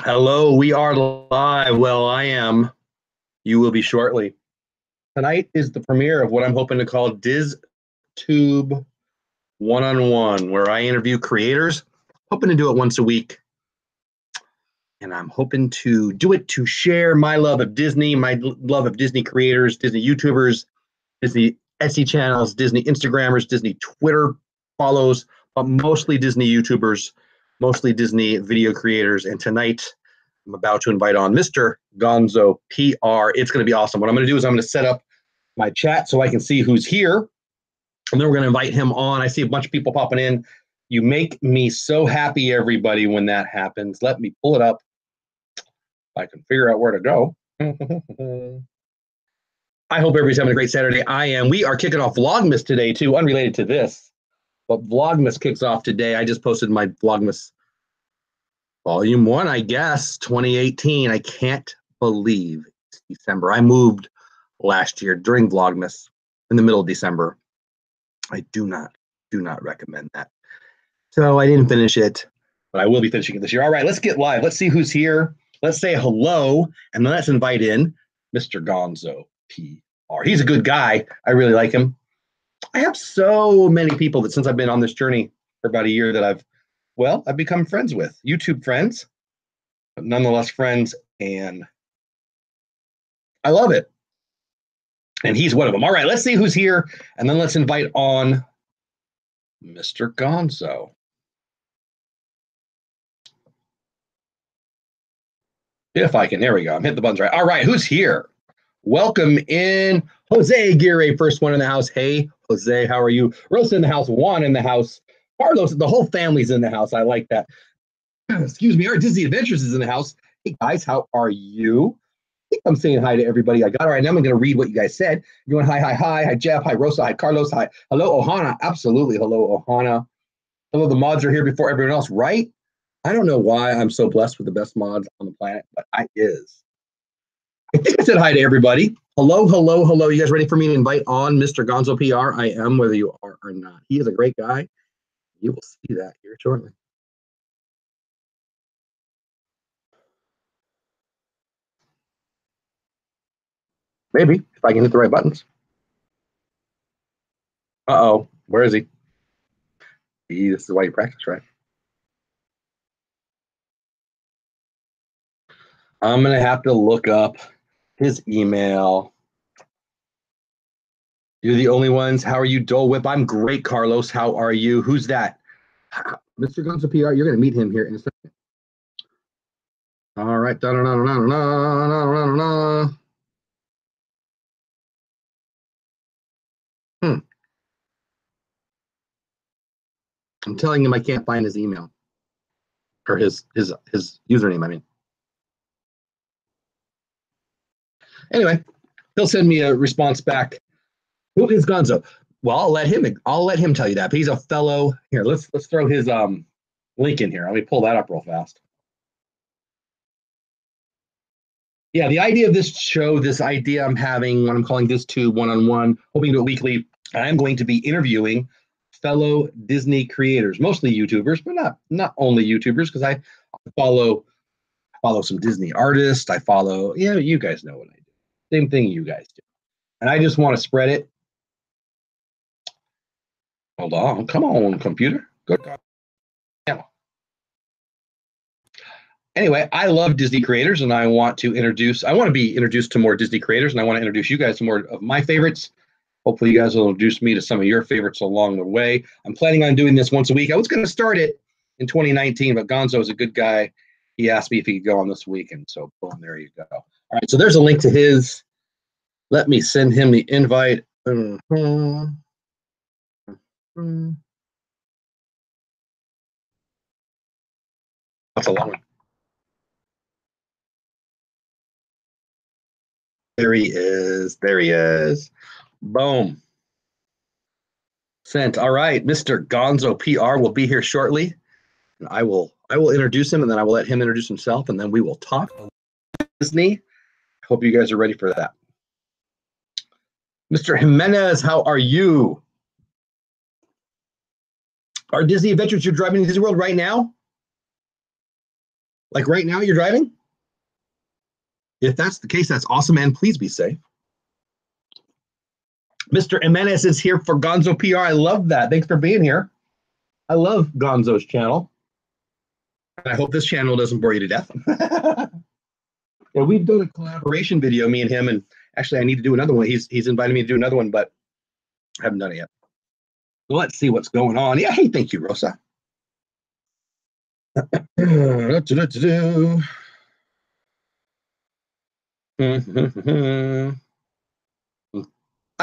Hello, we are live. Well, I am. You will be shortly. Tonight is the premiere of what I'm hoping to call DisTube One-on-One, where I interview creators. Hoping to do it once a week. And I'm hoping to do it to share my love of Disney, my love of Disney creators, Disney YouTubers, Disney Etsy channels, Disney Instagrammers, Disney Twitter follows, but mostly Disney YouTubers, mostly Disney video creators. And tonight, I'm about to invite on Mr. Gonzo PR. It's going to be awesome. What I'm going to do is I'm going to set up my chat so I can see who's here. And then we're going to invite him on. I see a bunch of people popping in. You make me so happy, everybody, when that happens. Let me pull it up. If I can figure out where to go. I hope everybody's having a great Saturday. I am. We are kicking off Vlogmas today, too, unrelated to this. But Vlogmas kicks off today. I just posted my Vlogmas Volume 1, I guess, 2018. I can't believe it's December. I moved last year during Vlogmas in the middle of December. I do not recommend that. So I didn't finish it, but I will be finishing it this year. All right, let's get live. Let's see who's here. Let's say hello, and then let's invite in Mr. Gonzo PR. He's a good guy. I really like him. I have so many people that since I've been on this journey for about a year that I've become friends with. YouTube friends, but nonetheless friends, and I love it. And he's one of them. All right, let's see who's here, and then let's invite on Mr. Gonzo. If I can, there we go. I'm hitting the buttons right. All right, who's here? Welcome in Jose Aguirre, first one in the house. Hey, Jose, how are you? Rosa in the house, Juan in the house. Carlos, the whole family's in the house. I like that. Excuse me, our Disney Adventures is in the house. Hey, guys, how are you? I think I'm saying hi to everybody I got. All right, now I'm going to read what you guys said. You're going, hi, Jeff, hi, Rosa, hi, Carlos, hi. Hello, Ohana. Absolutely, hello, Ohana. Hello, the mods are here before everyone else, right? I don't know why I'm so blessed with the best mods on the planet, but I is. I think I said hi to everybody. Hello. You guys ready for me to invite on Mr. Gonzo PR? I am, whether you are or not. He is a great guy. You will see that here shortly. Maybe, if I can hit the right buttons. Uh-oh, where is he? This is why you practice, right? I'm going to have to look up his email. You're the only ones. How are you, Dole Whip? I'm great, Carlos. How are you? Who's that? Mr. Gonzo PR, you're going to meet him here in a second. All right. I'm telling him I can't find his email. Or his username, I mean. Anyway, he'll send me a response back. Who is Gonzo? Well, I'll let him tell you that. But he's a fellow. Here, let's throw his link in here. Let me pull that up real fast. Yeah, the idea of this show, this idea I'm having, what I'm calling DisTube One-on-One, hoping to do it weekly, I'm going to be interviewing fellow Disney creators, mostly YouTubers, but not only YouTubers, because I follow some Disney artists. I follow, you guys know what I do. Same thing you guys do. And I just want to spread it. Hold on. Come on, computer. Good. Anyway, I love Disney creators, and I want to be introduced to more Disney creators, and I want to introduce you guys to more of my favorites. Hopefully you guys will introduce me to some of your favorites along the way. I'm planning on doing this once a week. I was going to start it in 2019, but Gonzo is a good guy. He asked me if he could go on this weekend, so boom, there you go. All right, so there's a link to his. Let me send him the invite. That's a long one. There he is. Boom. Sent. All right, Mr. Gonzo PR will be here shortly. And I will introduce him, and then I will let him introduce himself, and then we will talk Disney. Hope you guys are ready for that. Mr. Jimenez, how are you? Are Disney Adventures you're driving to Disney World right now? Like right now, you're driving? If that's the case, that's awesome, and please be safe. Mr. Jimenez is here for Gonzo PR. I love that. Thanks for being here. I love Gonzo's channel. And I hope this channel doesn't bore you to death. Yeah, we've done a collaboration video, me and him, and actually I need to do another one. He's invited me to do another one, but I haven't done it yet. So let's see what's going on. Yeah, hey, thank you, Rosa. I'm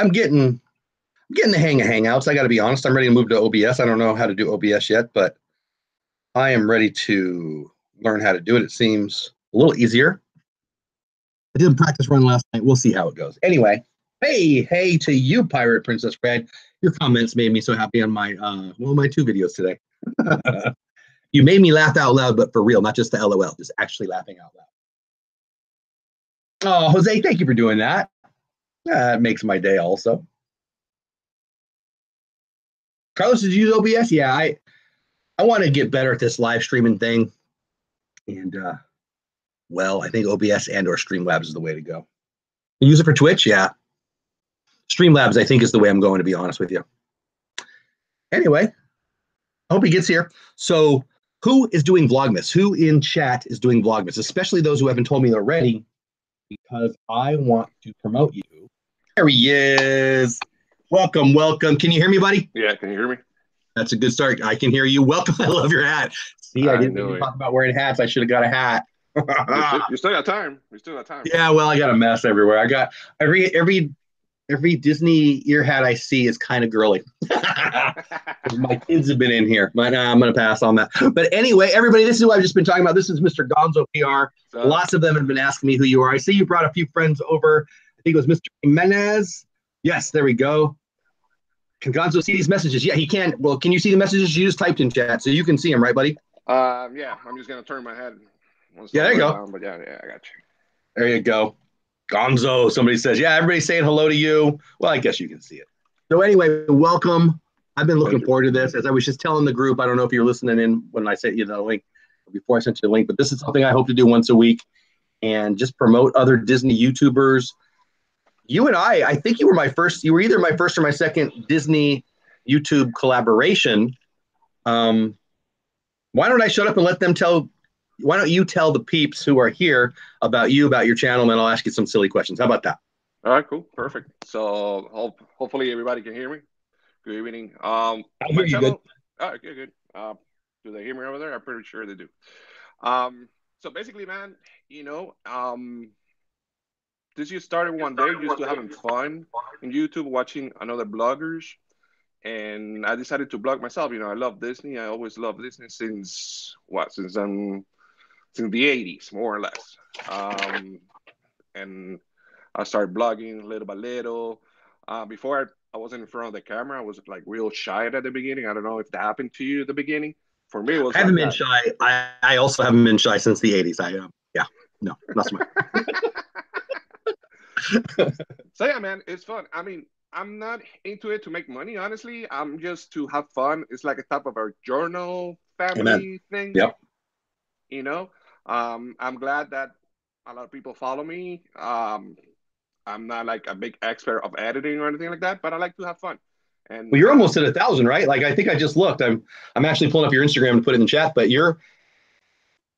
getting the hang of Hangouts. I got to be honest. I'm ready to move to OBS. I don't know how to do OBS yet, but I am ready to learn how to do it. It seems a little easier. I did a practice run last night. We'll see how it goes. Anyway, hey to you, Pirate Princess Brad. Your comments made me so happy on my my 2 videos today. You made me laugh out loud, but for real, not just the LOL, just actually laughing out loud. Oh, Jose, thank you for doing that. That makes my day also. Carlos, did you use OBS? Yeah, I want to get better at this live streaming thing. And well, I think OBS and or Streamlabs is the way to go. You use it for Twitch? Yeah. Streamlabs, I think, is the way I'm going, to be honest with you. Anyway, I hope he gets here. So who is doing Vlogmas? Who in chat is doing Vlogmas? Especially those who haven't told me already, because I want to promote you. There he is. Welcome, welcome. Can you hear me, buddy? Yeah, can you hear me? That's a good start. I can hear you. Welcome. I love your hat. See, I didn't even talk about wearing hats. I should have got a hat. You still got time. You still got time. Yeah, well, I got a mess everywhere. I got every Disney ear hat I see is kind of girly. My kids have been in here, but I'm going to pass on that. But anyway, everybody, this is what I've just been talking about. This is Mr. Gonzo PR. Lots of them have been asking me who you are. I see you brought a few friends over. I think it was Mr. Jimenez. Yes, there we go. Can Gonzo see these messages? Yeah, he can. Well, can you see the messages you just typed in chat? So you can see them, right, buddy? Yeah, I'm just going to turn my head. Yeah, there you go. Down, but yeah, I got you. There you go. Gonzo, somebody says, yeah, everybody's saying hello to you. Well, I guess you can see it. So anyway, welcome. I've been looking forward to this. As I was just telling the group, I don't know if you're listening in when I sent you the link, or before I sent you the link, but this is something I hope to do once a week and just promote other Disney YouTubers. You and I think you were either my first or my second Disney YouTube collaboration. Why don't I shut up and let them why don't you tell the peeps who are here about you, about your channel, and I'll ask you some silly questions. How about that? All right, cool. Perfect. So hopefully everybody can hear me. Good evening. I hear you good. All right, good. Do they hear me over there? I'm pretty sure they do. So basically, man, this just started one day just to having fun in YouTube, watching another bloggers. And I decided to blog myself. I love Disney. I always loved Disney since the 80s, more or less. And I started blogging little by little. Before I wasn't in front of the camera, I was like real shy at the beginning. I don't know if that happened to you at the beginning. For me, it was. I haven't been shy. I also haven't been shy since the 80s. No, not so much. So yeah, man, it's fun. I mean, I'm not into it to make money, honestly. I'm just to have fun. It's like a type of a journal family thing. Yep. I'm glad that a lot of people follow me. I'm not like a big expert of editing or anything like that, but I like to have fun. And well, you're almost at 1,000, right? Like I think I just looked. I'm actually pulling up your Instagram to put it in the chat, but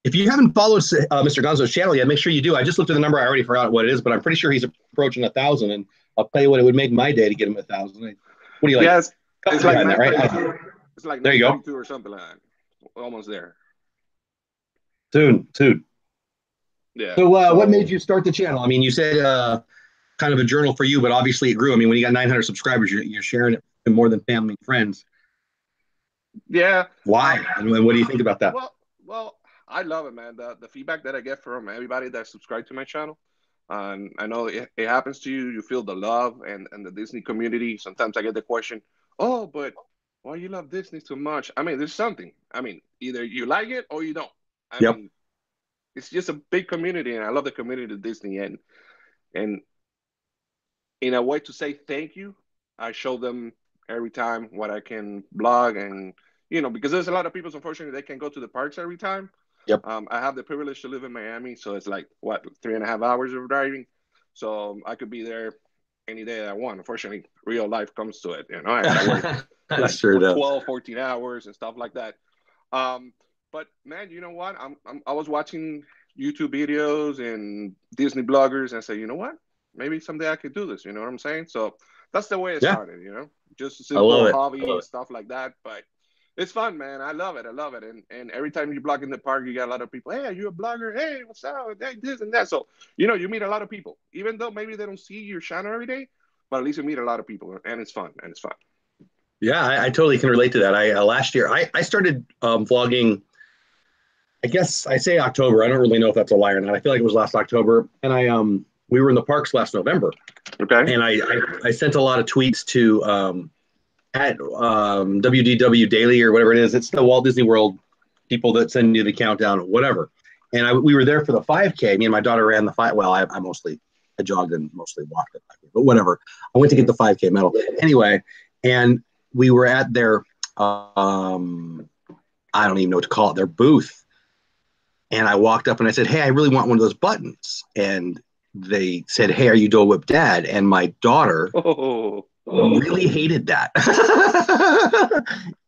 if you haven't followed Mr. Gonzo's channel yet, make sure you do. I just looked at the number. I already forgot what it is, but I'm pretty sure he's approaching 1,000. And I'll tell you what, it would make my day to get him 1,000. What do you like? Yes, it's like that, right? It's like there you go, or something like that. Almost there. Soon. Yeah. So what made you start the channel? I mean, you said kind of a journal for you, but obviously it grew. I mean, when you got 900 subscribers, you're sharing it to more than family and friends. Yeah. Why? And what do you think about that? Well, I love it, man. The feedback that I get from everybody that subscribed to my channel, and I know it happens to you. You feel the love and the Disney community. Sometimes I get the question, "Oh, but why you love Disney so much?" I mean, there's something. I mean, either you like it or you don't. I mean, it's just a big community, and I love the community of Disney. And in a way to say thank you, I show them every time what I can blog, and because there's a lot of people, unfortunately, they can go to the parks every time. Yep. I have the privilege to live in Miami, so it's like what 3.5 hours of driving, so I could be there any day that I want. Unfortunately, real life comes to it. I gotta work It like sure does. 12, 14 hours and stuff like that. But man, you know what? I was watching YouTube videos and Disney bloggers and say, you know what? Maybe someday I could do this. You know what I'm saying? So that's the way it Yeah, started. Just a I love simple it. hobby I love and stuff like that. But it's fun, man. I love it. I love it. And every time you blog in the park, you got a lot of people. Hey, are you a blogger? Hey, what's up? Hey, this and that. So you meet a lot of people, even though maybe they don't see your channel every day. But at least you meet a lot of people, and it's fun. And it's fun. Yeah, I totally can relate to that. I last year I started vlogging. I guess I say October. I don't really know if that's a lie or not. I feel like it was last October, and we were in the parks last November, Okay. and I sent a lot of tweets to at WDW Daily or whatever it is. It's the Walt Disney World people that send you the countdown, whatever. And we were there for the 5K. Me and my daughter ran the 5. Well, I jogged and mostly walked the 5K, but whatever. I went to get the 5K medal anyway, and we were at their I don't even know what to call it, their booth. And I walked up and I said, "Hey, I really want one of those buttons." And they said, "Hey, are you Dole Whip Dad?" And my daughter really hated that.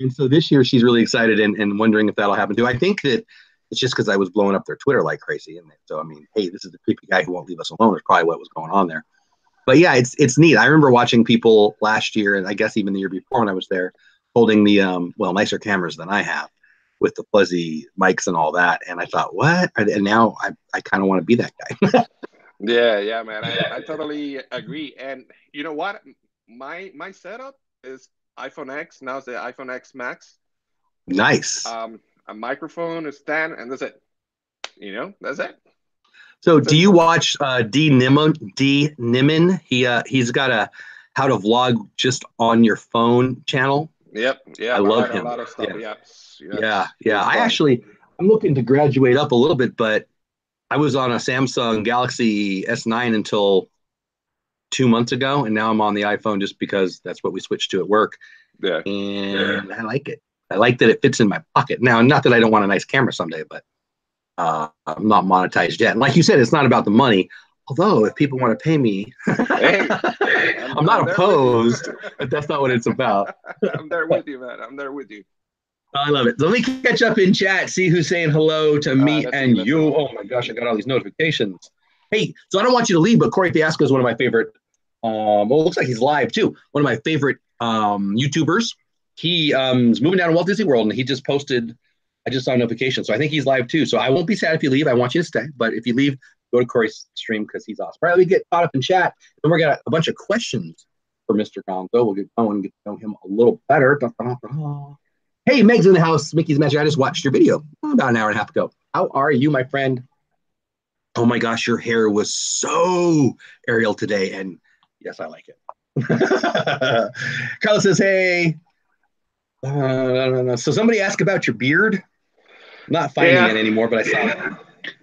And so this year she's really excited and wondering if that'll happen too. I think that it's just because I was blowing up their Twitter like crazy. And so, I mean, hey, this is the creepy guy who won't leave us alone is probably what was going on there. But yeah, it's neat. I remember watching people last year, and I guess even the year before when I was there, holding the nicer cameras than I have, with the fuzzy mics and all that. And I thought, what? And now I kind of want to be that guy. Yeah, man. I totally agree. And you know what? My setup is iPhone X. Now it's the iPhone X Max. Nice. A microphone, a stand, and that's it. That's it. So do you Simple. watch D Nimmin? He's got a how to vlog just on your phone channel. Yep. I I love like a him. lot of stuff. Yeah. Yes. Yeah. Yes. Yeah. He's fun. I'm looking to graduate up a little bit, but I was on a Samsung Galaxy S9 until 2 months ago, and now I'm on the iPhone just because that's what we switched to at work. Yeah. And I like it. I like that it fits in my pocket. Now, not that I don't want a nice camera someday, but I'm not monetized yet. And like you said, it's not about the money. Although, if people want to pay me, Hey, I'm not there with you. opposed, but that's not what it's about. I'm there with you, man. I'm there with you. I love it. So let me catch up in chat, see who's saying hello to me Let's see. and Let's you. see. Oh my gosh, I got all these notifications. Hey, so I don't want you to leave, but Corey Fiasco is one of my favorite. Well, it looks like he's live too. One of my favorite YouTubers. He is moving down to Walt Disney World, and he just posted. I just saw a notification, so I think he's live too. So I won't be sad if you leave. I want you to stay, but if you leave, go to Corey's stream because he's awesome. All right, we get caught up in chat, and we're got a bunch of questions for Mr. Gonzo. We'll get going and get to know him a little better. Hey, Meg's in the house. Mickey's Magic. I just watched your video about an hour and a half ago. How are you, my friend? Oh my gosh, your hair was so Ariel today, and yes, I like it. Carla says, "Hey." So somebody asked about your beard. I'm not finding it anymore, but I saw it.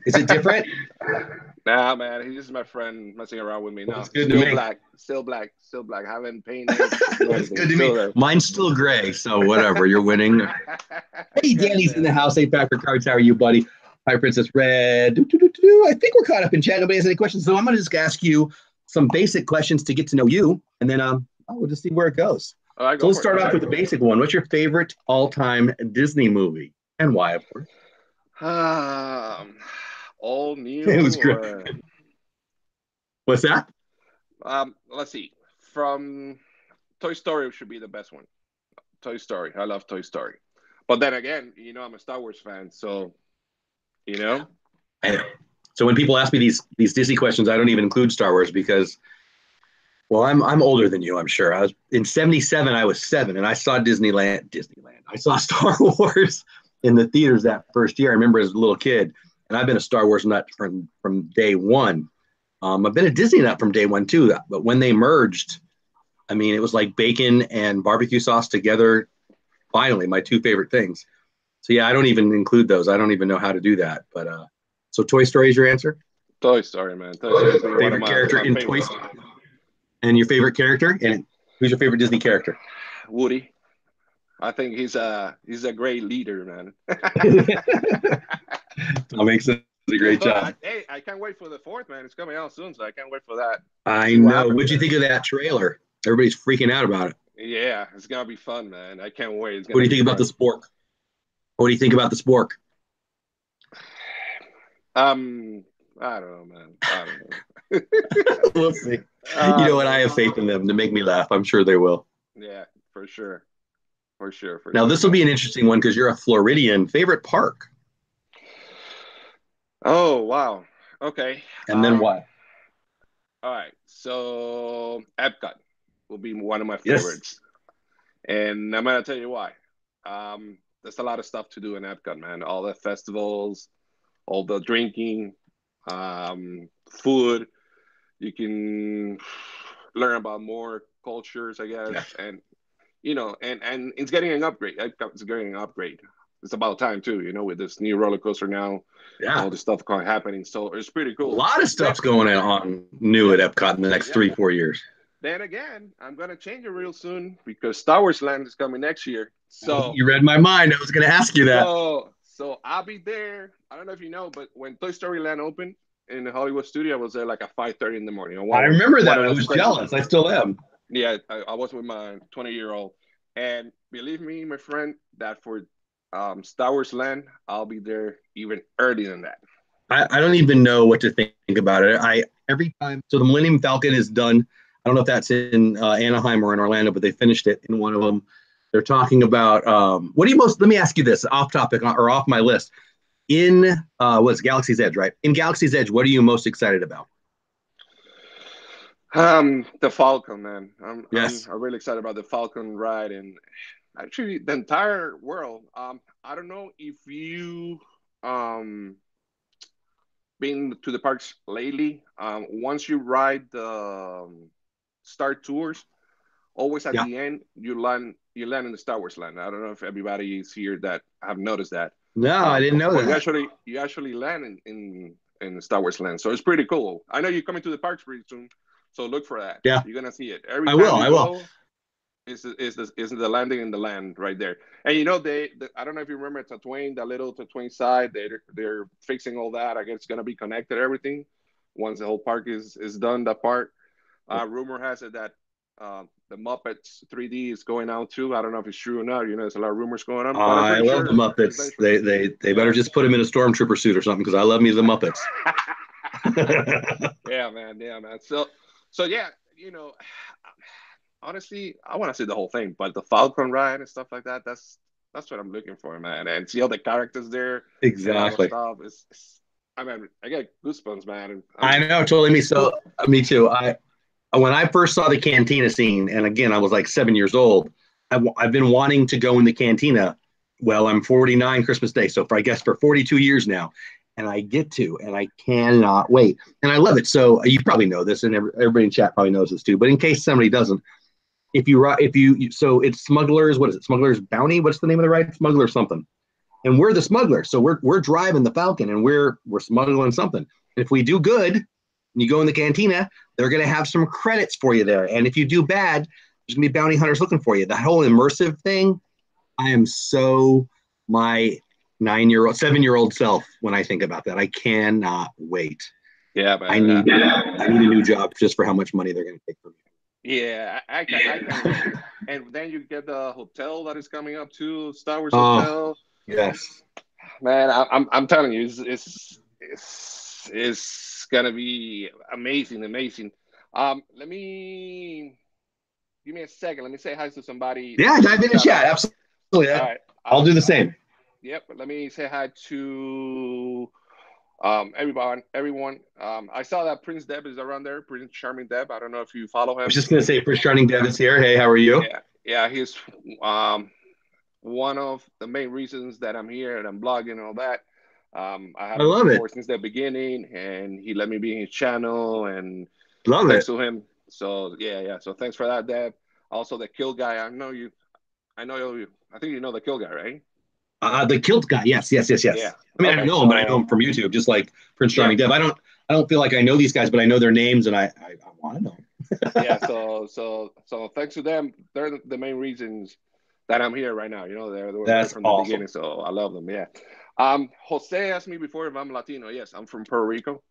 Is it different? Nah, man, he's just my friend messing around with me now. It's good Still to me. black, still black, still black. Haven't painted. It's good to still me. there. Mine's still gray, so whatever. You're winning. Hey, Danny's in the house. Hey, Patrick Cards. How are you, buddy? Hi, Princess Red. I think we're caught up in chat. Nobody has any questions, so I'm going to just ask you some basic questions to get to know you, and then we'll just see where it goes. All right, So let's start off with the basic one. What's your favorite all-time Disney movie, and why, of course? All new. It was great. What's that? Let's see. From Toy Story should be the best one. Toy Story. I love Toy Story. But then again, I'm a Star Wars fan, so So when people ask me these Disney questions, I don't even include Star Wars because, well, I'm older than you, I'm sure. I was in '77. I was 7, and I saw Disneyland. I saw Star Wars in the theaters that first year. I remember as a little kid, and I've been a Star Wars nut from day one. I've been a Disney nut from day one too. But when they merged, I mean, it was like bacon and barbecue sauce together. Finally, my two favorite things. So yeah, I don't even include those. I don't even know how to do that. But so Toy Story is your answer? Toy Story, man. Toy Story is favorite character in Toy Story. And your favorite character? And who's your favorite Disney character? Woody. I think he's a great leader, man. Tom makes a great job. Hey, I can't wait for the fourth, man. It's coming out soon, so I can't wait for that. I know. What'd you think of that trailer? Everybody's freaking out about it. Yeah, it's gonna be fun, man. I can't wait. What do you think about the spork? What do you think about the spork? I don't know, man. I don't know. We'll see. You know what? I have faith in them to make me laugh. I'm sure they will. Yeah, for sure. For sure. Now, this will be an interesting one because you're a Floridian. Favorite park? Oh, wow. Okay. And then what? All right. So, Epcot will be one of my favorites. And I'm going to tell you why. There's a lot of stuff to do in Epcot, man. All the festivals, all the drinking, food. You can learn about more cultures, I guess. Yeah. And, you know, and it's getting an upgrade. Epcot's getting an upgrade. It's about time, too, you know, with this new roller coaster now. Yeah. All the stuff happening. So it's pretty cool. A lot of stuff's going on new at Epcot in the next 3-4 years. Then again, I'm going to change it real soon because Star Wars Land is coming next year. So you read my mind. I was going to ask you that. So I'll be there. I don't know if you know, but when Toy Story Land opened in the Hollywood studio, I was there like at 5:30 in the morning. I remember that. I was jealous. I still am. Yeah, I was with my 20-year-old. And believe me, my friend, that for Star Wars Land, I'll be there even earlier than that. I don't even know what to think about it. Every time. So the Millennium Falcon is done. I don't know if that's in Anaheim or in Orlando, but they finished it in one of them. They're talking about what do you most? Let me ask you this, off topic or off my list. In what's Galaxy's Edge, right? In Galaxy's Edge, what are you most excited about? The Falcon, man. I'm really excited about the Falcon ride, and actually the entire world. I don't know if you been to the parks lately. Once you ride the Star Tours, always at the end you land in the Star Wars Land. I don't know if everybody is here that have noticed that. No, I didn't know that. You actually land in the Star Wars Land, so it's pretty cool. I know you're coming to the parks pretty soon, so look for that. Yeah, you're gonna see it. I will. Is the landing in the land right there? And you know I don't know if you remember Tatooine, that little Tatooine side. They're fixing all that. I guess it's gonna be connected everything once the whole park is done. That part. Rumor has it that the Muppets 3D is going out too. I don't know if it's true or not. You know, there's a lot of rumors going on. I love the Muppets. They better just put him in a stormtrooper suit or something because I love me the Muppets. Yeah, man. So yeah, you know, honestly, I want to see the whole thing, but the Falcon ride and stuff like that, that's what I'm looking for, man. And see all the characters there. Exactly. I mean, I get goosebumps, man. I know, totally. Me too. When I first saw the cantina scene, and again, I was like 7 years old, I've been wanting to go in the cantina. Well, I'm 49 Christmas Day, so I guess for 42 years now. And I get to, and I cannot wait. And I love it. So you probably know this, and everybody in chat probably knows this too. But in case somebody doesn't, so it's Smugglers. What is it? Smugglers Bounty. What's the name of the ride? Smuggler something. And we're the smugglers. So we're driving the Falcon, and we're smuggling something. And if we do good, and you go in the cantina, they're going to have some credits for you there. And if you do bad, there's going to be bounty hunters looking for you. The whole immersive thing. I am so my 7-year-old self when I think about that. I cannot wait. Yeah, but I need a new job just for how much money they're going to take from me. Yeah, I can't wait. And then you get the hotel that is coming up too, Star Wars Hotel. Yes, man, I'm telling you, it's gonna be amazing. Let me give me a second. Let me say hi to somebody. Yeah, dive in the chat. Absolutely. All right, I'll do the same. Yep. Let me say hi to everyone. I saw that Prince Deb is around there. Prince Charming Deb. I don't know if you follow him. I was just gonna say Prince Charming Deb is here. Hey, how are you? Yeah. He's one of the main reasons that I'm here and I'm blogging and all that. I love it since the beginning, and he let me be in his channel and thanks to him. So yeah. So thanks for that, Deb. Also, the Kill Guy. I know you. I think you know the Kill Guy, right? The Kilt Guy. Yes. Yeah. I mean, I know him, but I know him from YouTube, just like Prince Charming Deb. I don't feel like I know these guys, but I know their names, and I want to know. Yeah. So thanks to them. They're the main reasons that I'm here right now. You know, they were there That's from the awesome. beginning, so I love them. Yeah. Jose asked me before if I'm Latino. Yes, I'm from Puerto Rico.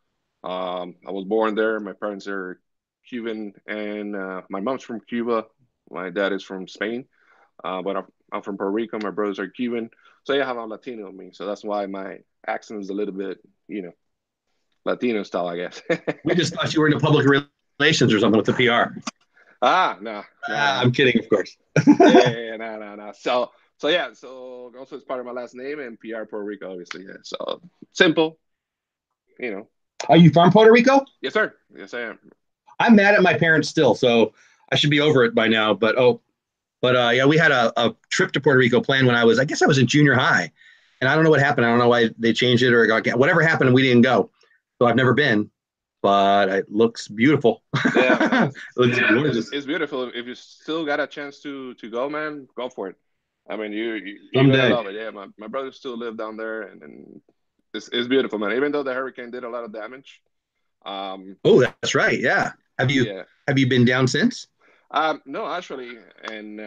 I was born there. My parents are Cuban, and my mom's from Cuba. My dad is from Spain, but I'm from Puerto Rico. My brothers are Cuban, so yeah, I have a Latino in me. So that's why my accent is a little bit, Latino style, I guess. We just thought you were into public relations or something with the PR. No, I'm kidding, of course. yeah, no. So yeah, so also it's part of my last name and PR Puerto Rico, obviously. Yeah, so simple, you know. Are you from Puerto Rico? Yes, sir. Yes, I am. I'm mad at my parents still, so I should be over it by now. But yeah, we had a trip to Puerto Rico planned when I guess I was in junior high, and I don't know what happened. I don't know why they changed it or whatever happened, and we didn't go. So I've never been, but it looks beautiful. Yeah, man, It looks gorgeous. it's beautiful. If you still got a chance to go, man, go for it. I mean, you're gonna Someday. love it. Yeah, my brothers still live down there, and it's beautiful, man. Even though the hurricane did a lot of damage. Oh, that's right. Yeah. Yeah. Have you been down since? No, actually, and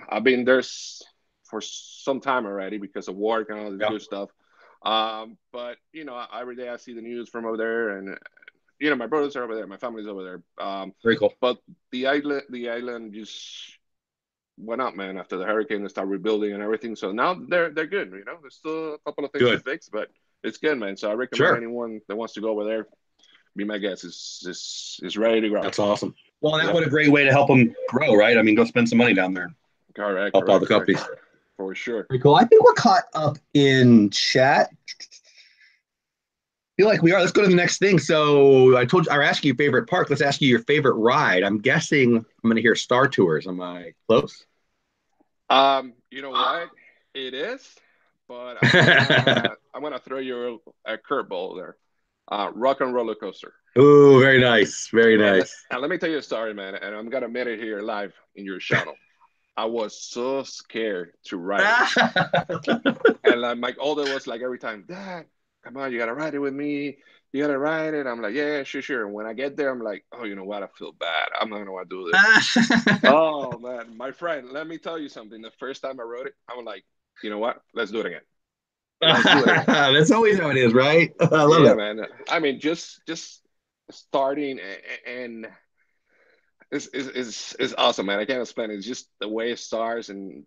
I've been there for some time already because of work and all this Yeah. good stuff. But every day I see the news from over there, and my brothers are over there, my family's over there. Very cool. But the island just went up, man, after the hurricane. They started rebuilding and everything. So now they're good. There's still a couple of things to Good. fix, but it's good, man. So I recommend Sure. anyone that wants to go over there, be my guest. Is ready to grow. That's awesome. Well, and Yep. what a great way to help them grow, right? I mean, go spend some money down there. Correct. Help all the companies. For sure. Very cool. I think we're caught up in chat. Feel like we are. Let's go to the next thing. So I told you, I asked you your favorite park. Let's ask you your favorite ride. I'm guessing I'm going to hear Star Tours. Am I close? You know what? It is, but I'm gonna throw you a curveball there. Rock and roller coaster. Oh, very nice. Very And, nice. and let me tell you a story, man. And I'm gonna admit it here live in your channel. I was so scared to ride it. And like my older was like every time, Dad, come on, you gotta ride it with me. You gotta ride it. I'm like, yeah, sure. And when I get there, I'm like, oh, you know what? I feel bad. I'm not gonna want to do this. Oh man, my friend, let me tell you something. The first time I rode it, I was like, you know what? Let's do it again. Let's do it again. That's always how it is, right? I love Yeah, it. man. I mean, just starting and it's awesome, man. I can't explain it. It's just the way it starts and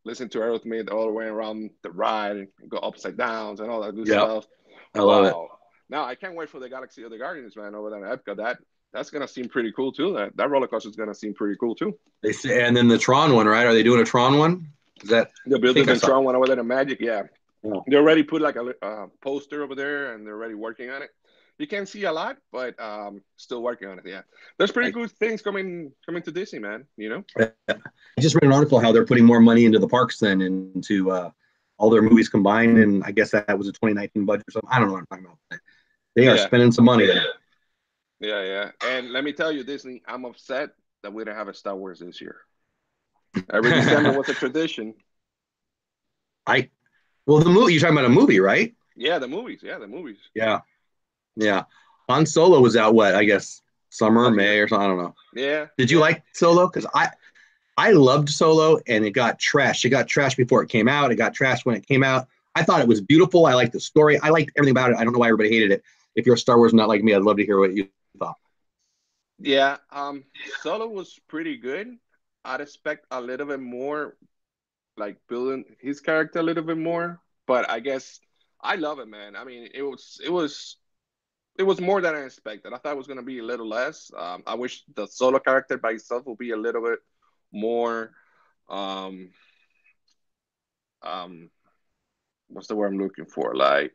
listen to Aerosmith all the way around the ride and go upside downs and all that good Yep. stuff. I love it. Now I can't wait for the Galaxy of the Guardians, man, over there in Epcot. That's gonna seem pretty cool too. That roller coaster is gonna seem pretty cool too. They say, and then the Tron one, right? Are they doing a Tron one? Is that They're building the Tron one over there in Magic, yeah. Oh. They already put like a poster over there, and they're already working on it. You can't see a lot, but still working on it. Yeah, there's pretty good things coming to Disney, man. I just read an article how they're putting more money into the parks than into all their movies combined, and I guess that was a 2019 budget or something. I don't know what I'm talking about. They are spending some money there. Yeah. And let me tell you, Disney, I'm upset that we didn't have a Star Wars this year. Every December was a tradition. Well, the movie, you're talking about a movie, right? Yeah, the movies. Yeah. Han Solo was out, I guess, summer, May or something. I don't know. Yeah. Did you like Solo? Because I loved Solo, and it got trashed. It got trashed before it came out. It got trashed when it came out. I thought it was beautiful. I liked the story. I liked everything about it. I don't know why everybody hated it. If you're a Star Wars nut like me, I'd love to hear what you thought. Yeah. Solo was pretty good. I'd expect a little bit more, like building his character a little bit more. But I guess I love it, man. I mean, it was more than I expected. I thought it was gonna be a little less. I wish the Solo character by itself would be a little bit more. What's the word I'm looking for? Like,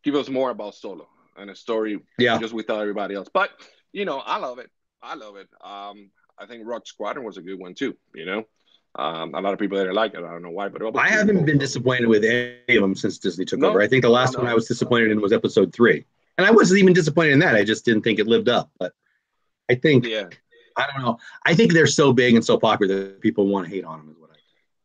give us more about Solo and a story, just without everybody else. But I love it. I think Rock Squadron was a good one too. A lot of people didn't like it. I don't know why, but I haven't been disappointed with any of them since Disney took over. I think the last one I was disappointed in was Episode 3, and I wasn't even disappointed in that. I just didn't think it lived up. But I think, I don't know. I think they're so big and so popular that people want to hate on them. Is what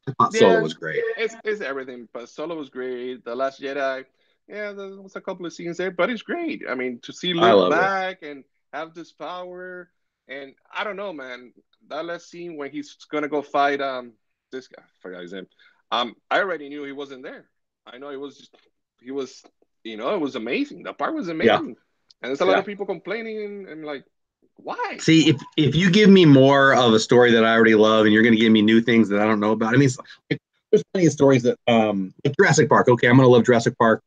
I thought. Solo was great. It's everything, but Solo was great. The Last Jedi, there was a couple of scenes there, but it's great. I mean, to see Luke back and have this power And I don't know, man. That last scene when he's gonna go fight this guy, I forgot his name. I already knew he wasn't there. I know he was, it was amazing. The part was Yeah. amazing. And there's a lot of people complaining and like, why? See, if you give me more of a story that I already love, and you're going to give me new things that I don't know about, I mean, there's plenty of stories that, like Jurassic Park. Okay, I'm going to love Jurassic Park.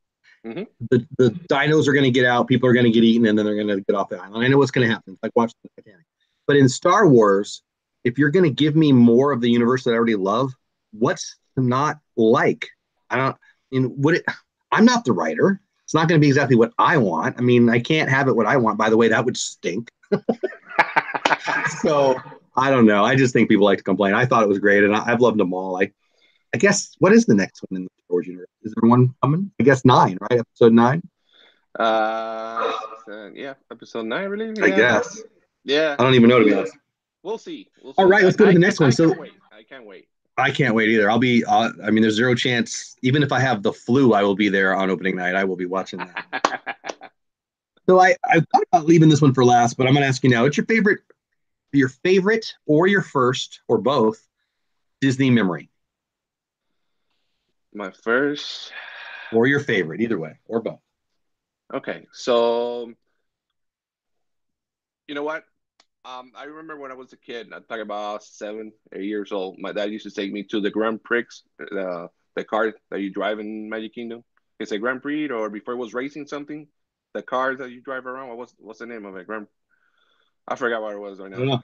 Mm-hmm. The dinos are going to get out, people are going to get eaten, and then they're going to get off the island. I know what's going to happen. It's like watching the Titanic. But in Star Wars, if you're going to give me more of the universe that I already love, what's to not like? I'm not the writer. It's not going to be exactly what I want. I mean, I can't have it what I want. By the way, that would stink. So I don't know. I just think people like to complain. I thought it was great, and I've loved them all. I guess, what is the next one in the Star Wars universe? Is there one coming? I guess 9, right? Episode 9. Yeah, episode 9, really? Yeah. I guess. Yeah. I don't even know, to be honest. We'll see. All right, let's go to the next one. I can't wait. I can't wait either. I'll be. I mean, there's zero chance. Even if I have the flu, I will be there on opening night. I will be watching that. So I thought about leaving this one for last, but I'm going to ask you now. What's your favorite or your first or both Disney memory? My first or your favorite, either way, or both. Okay, so you know what? I remember when I was a kid, I'm talking about 7, 8 years old. My dad used to take me to the Grand Prix, the car that you drive in Magic Kingdom. It's a Grand Prix, or before it was racing something. The car that you drive around. What's the name of it? I forgot what it was right now.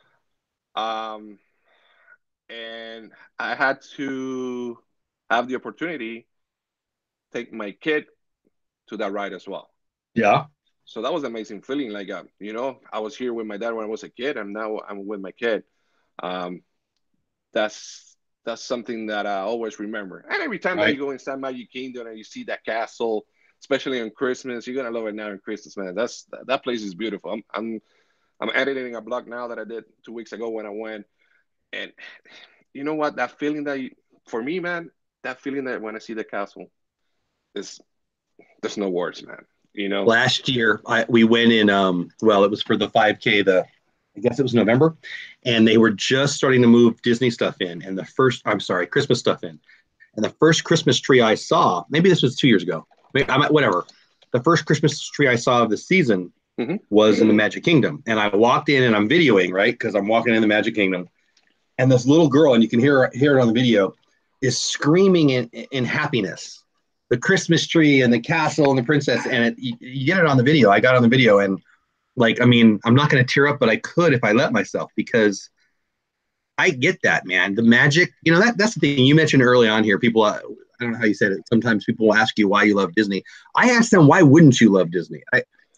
And I had to have the opportunity to take my kid to that ride as well. Yeah. So that was an amazing feeling. Like, I was here with my dad when I was a kid, and now I'm with my kid. That's something that I always remember. And every time that you go inside Magic Kingdom and you see that castle, especially on Christmas, you're gonna love it now on Christmas, man. That place is beautiful. I'm editing a blog now that I did 2 weeks ago when I went, and you know what? That feeling for me, man, that feeling that when I see the castle, there's no words, man. Last year we went in. Well, it was for the 5K. I guess it was November, and they were just starting to move Disney stuff in, and Christmas stuff in, and the first Christmas tree I saw, maybe this was 2 years ago, whatever. The first Christmas tree I saw of the season was in the Magic Kingdom, and I walked in, and I'm videoing, right, because I'm walking in the Magic Kingdom, and this little girl, and you can hear it on the video, is screaming in happiness. The Christmas tree and the castle and the princess, and you get it on the video. I got it on the video, and I'm not going to tear up, but I could if I let myself, because I get that, man. The magic, that's the thing you mentioned early on here. People, I don't know how you said it. Sometimes people will ask you why you love Disney. I ask them, why wouldn't you love Disney?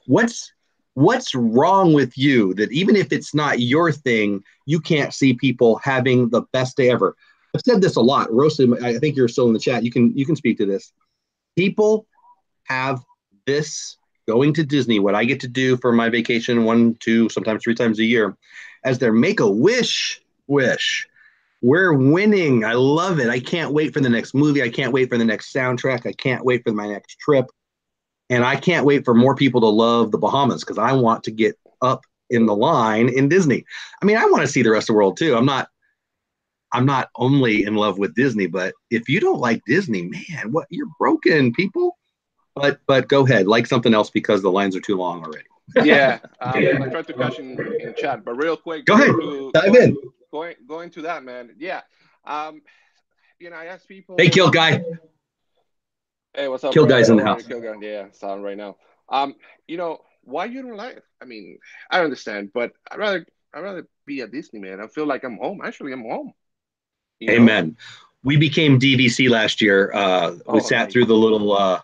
What's wrong with you that even if it's not your thing, you can't see people having the best day ever? I've said this a lot. Rosie, I think you're still in the chat. You can speak to this. People have this going to Disney, what I get to do for my vacation 1, 2, sometimes 3 times a year, as their Make-A-Wish wish. We're winning. I love it. I can't wait for the next movie. I can't wait for the next soundtrack. I can't wait for my next trip. And I can't wait for more people to love the Bahamas, because I want to get up in the line in Disney. I mean, I want to see the rest of the world too. I'm not only in love with Disney, but if you don't like Disney, man, you're broken, people. But go ahead, like something else, because the lines are too long already. Yeah, I tried to catch in chat, but real quick, go ahead, dive in. Going to that, man. Yeah, I ask people. Hey, Kill Guy. Hey, what's up? Kill Guy's in the house. Kill Guy, yeah, sound right now. Why you don't like it? I mean, I understand, but I'd rather be a Disney man. I feel like I'm home. Actually, I'm home. Amen. We became DVC last year. We sat through the little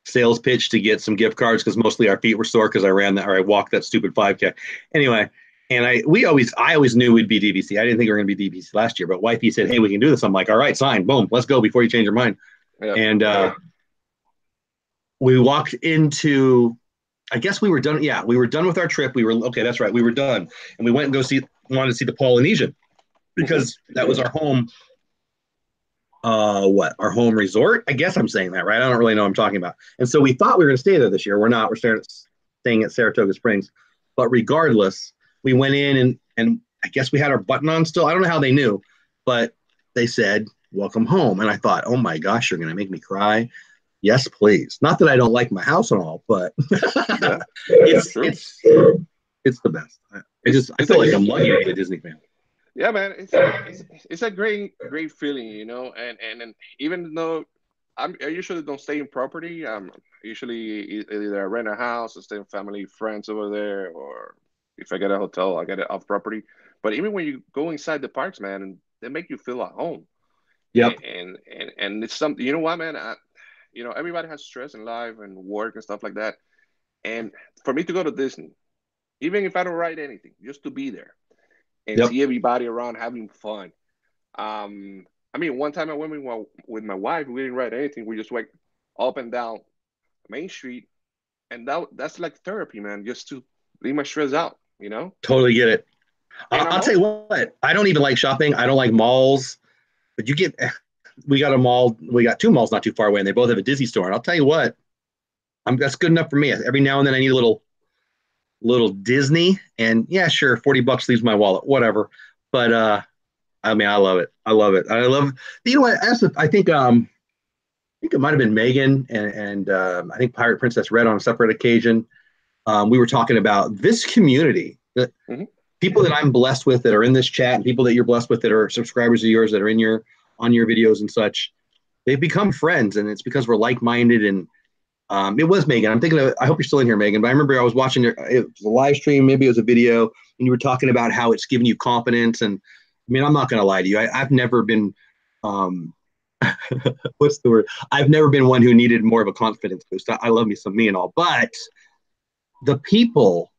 sales pitch to get some gift cards, because mostly our feet were sore because I walked that stupid 5K. Anyway, and I always knew we'd be DVC. I didn't think we were going to be DVC last year, but wifey said, hey, we can do this. I'm like, all right, sign, boom, let's go before you change your mind. Yep. And we walked into, I guess we were done. Yeah, we were done with our trip. Okay, that's right. We were done. And we went and wanted to see the Polynesian, because that was our home. Our home resort? I guess I'm saying that, right? I don't really know what I'm talking about. And so we thought we were going to stay there this year. We're not. We're staying at Saratoga Springs. But regardless, we went in and I guess we had our button on still. I don't know how they knew, but they said, "Welcome home." And I thought, "Oh my gosh, you're gonna make me cry." Yes, please. Not that I don't like my house and all, but Yeah, it's true. it's the best. I It's feel a like I'm lucky to be a Disney fan. yeah, man. It's a great feeling, you know. And even though I usually don't stay in property, usually either I rent a house or stay with family, friends over there, or if I get a hotel, I get it off property. But even when you go inside the parks, man, they make you feel at home. Yep. And it's something, you know what, man? You know, everybody has stress in life and work and stuff like that. And for me to go to Disney, even if I don't write anything, just to be there and Yep. see everybody around having fun. I mean, one time I went with my wife, we didn't write anything. We just went up and down Main Street, and that's like therapy, man, just to leave my stress out, you know. Totally get it. And I'm I'll tell old. you what, I don't even like shopping. I don't like malls, but we got a mall, we got two malls not too far away, and they both have a Disney store. And I'll tell you what, that's good enough for me. Every now and then I need a little Disney, and yeah, sure, $40 leaves my wallet, whatever. But I mean, I love it. I love it. I love. You know what? I think it might have been Megan and I think Pirate Princess Red on a separate occasion. We were talking about this community, the Hmm. people that I'm blessed with that are in this chat, and people that you're blessed with that are subscribers of yours that are in your on your videos and such. They've become friends, and it's because we're like-minded. And it was Megan. I'm thinking of. I hope you're still in here, Megan. But I remember I was watching it was a live stream, maybe it was a video, and you were talking about how it's giving you confidence. And I mean, I'm not going to lie to you. I've never been. Um, what's the word? I've never been one who needed more of a confidence boost. I love me some me and all, but the people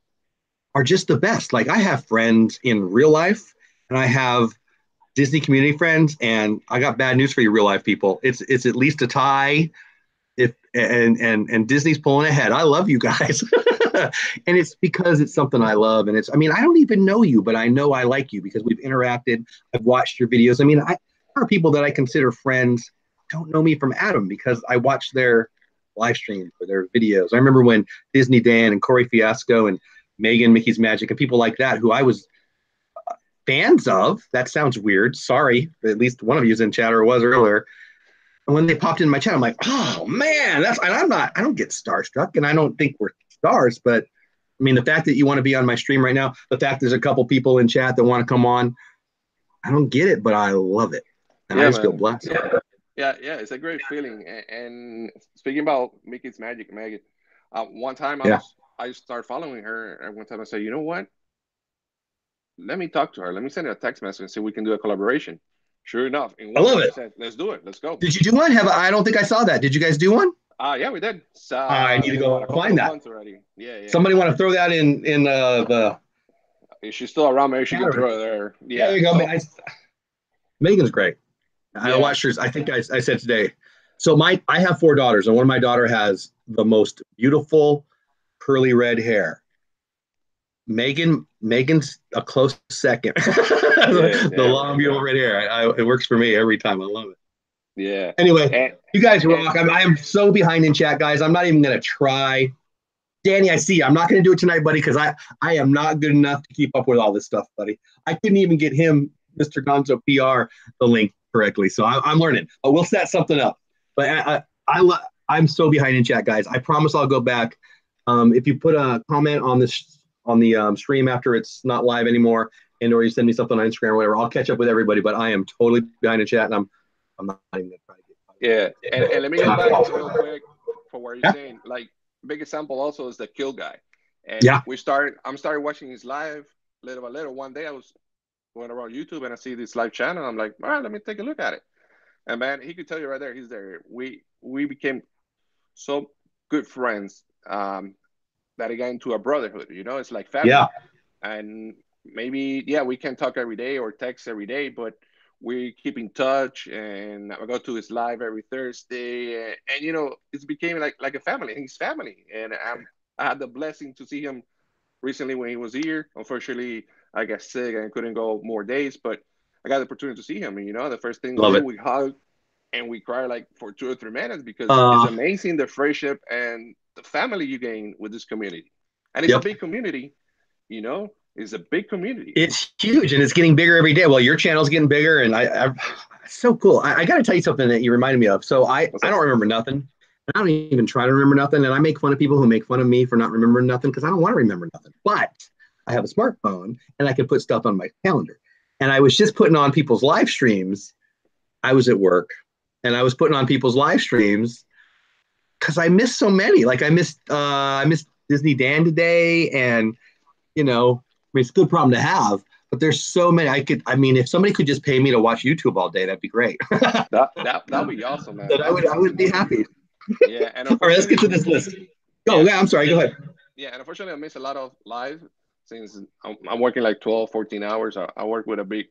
are just the best. Like I have friends in real life, and I have Disney community friends, and I got bad news for you, real life people. It's at least a tie. If and Disney's pulling ahead. I love you guys, and it's because it's something I love, and it's. I mean, I don't even know you, but I know I like you because we've interacted. I've watched your videos. I mean, there are people that I consider friends don't know me from Adam because I watch their live streams or their videos. I remember when Disney Dan and Corey Fiasco and Megan Mickey's Magic and people like that who I was fans of. That sounds weird. Sorry, at least one of you is in chat or was earlier. And when they popped in my chat, I'm like, oh man, and I don't get starstruck, and I don't think we're stars, but I mean, the fact that you want to be on my stream right now, the fact there's a couple people in chat that want to come on, I don't get it, but I love it, and I Yeah, just feel man. blessed. Yeah. It's a great feeling. And speaking about Mickey's Magic, Megan, one time Yeah, I started following her, and one time I said, you know what? Let me talk to her. Let me send her a text message and see if we can do a collaboration. Sure enough, in I one love month, she it. said, "Let's do it. Let's go." Did you do one? I don't think I saw that. Did you guys do one? Yeah, we did. It's I need to been what, go a couple find of that. months already. Yeah. Somebody want to throw that in the If she's still around, maybe she chat can or throw it there. yeah, there Yeah. you go. So Megan's great. I yeah. watched hers. I think I said today. So I have four daughters, and one of my daughter has the most beautiful curly red hair. Megan's a close second. Yeah, The yeah, long man. beautiful red hair. It works for me every time. I love it. Yeah. Anyway, And you guys and rock. I am so behind in chat, guys. I'm not even gonna try. Danny, I see you. I'm not gonna do it tonight, buddy, because I am not good enough to keep up with all this stuff, buddy. I couldn't even get him, Mr. Gonzo PR, the link correctly. So I'm learning. But we'll set something up. But I'm so behind in chat, guys. I promise I'll go back. If you put a comment on this on the stream after it's not live anymore, and or you send me something on Instagram or whatever, I'll catch up with everybody. But I am totally behind in chat, and I'm not even gonna try to yeah. And let me go back real get. quick for what you're Yeah, saying. Like, big example also is the Kill Guy. And yeah, I'm started watching his live little by little. One day I was going around YouTube and I see this live channel. I'm like, all right, let me take a look at it. And man, he could tell you right there, he's there. We became so good friends, that it got into a brotherhood. You know, it's like family. yeah. And maybe yeah, we can talk every day or text every day, but we keep in touch. And I go to his live every Thursday, and you know, it's became like a family. He's family, and I had the blessing to see him recently when he was here. Unfortunately, I got sick and couldn't go more days, but I got the opportunity to see him. And you know, the first thing we Love did, it. we hugged and we cried like for 2 or 3 minutes, because it's Uh, amazing the friendship and the family you gain with this community. And it's a yep. big community, you know. It's a big community. It's huge, and it's getting bigger every day. Well, your channel's getting bigger, and it's so cool. I got to tell you something that you reminded me of. So I don't remember nothing. I don't even try to remember nothing, and I make fun of people who make fun of me for not remembering nothing because I don't want to remember nothing. But I have a smartphone, and I can put stuff on my calendar. And I was just putting on people's live streams. I was at work, and I was putting on people's live streams because I missed so many. Like I missed Disney Dan today, and you know, I mean, it's a good problem to have. But there's so many. I mean, if somebody could just pay me to watch YouTube all day, that'd be great. That'd be awesome, man. I would be happy. Yeah, and all right, let's get to this list. I'm sorry. Go ahead. Yeah, and unfortunately, I miss a lot of live since I'm working like 12, 14 hours. I work with a big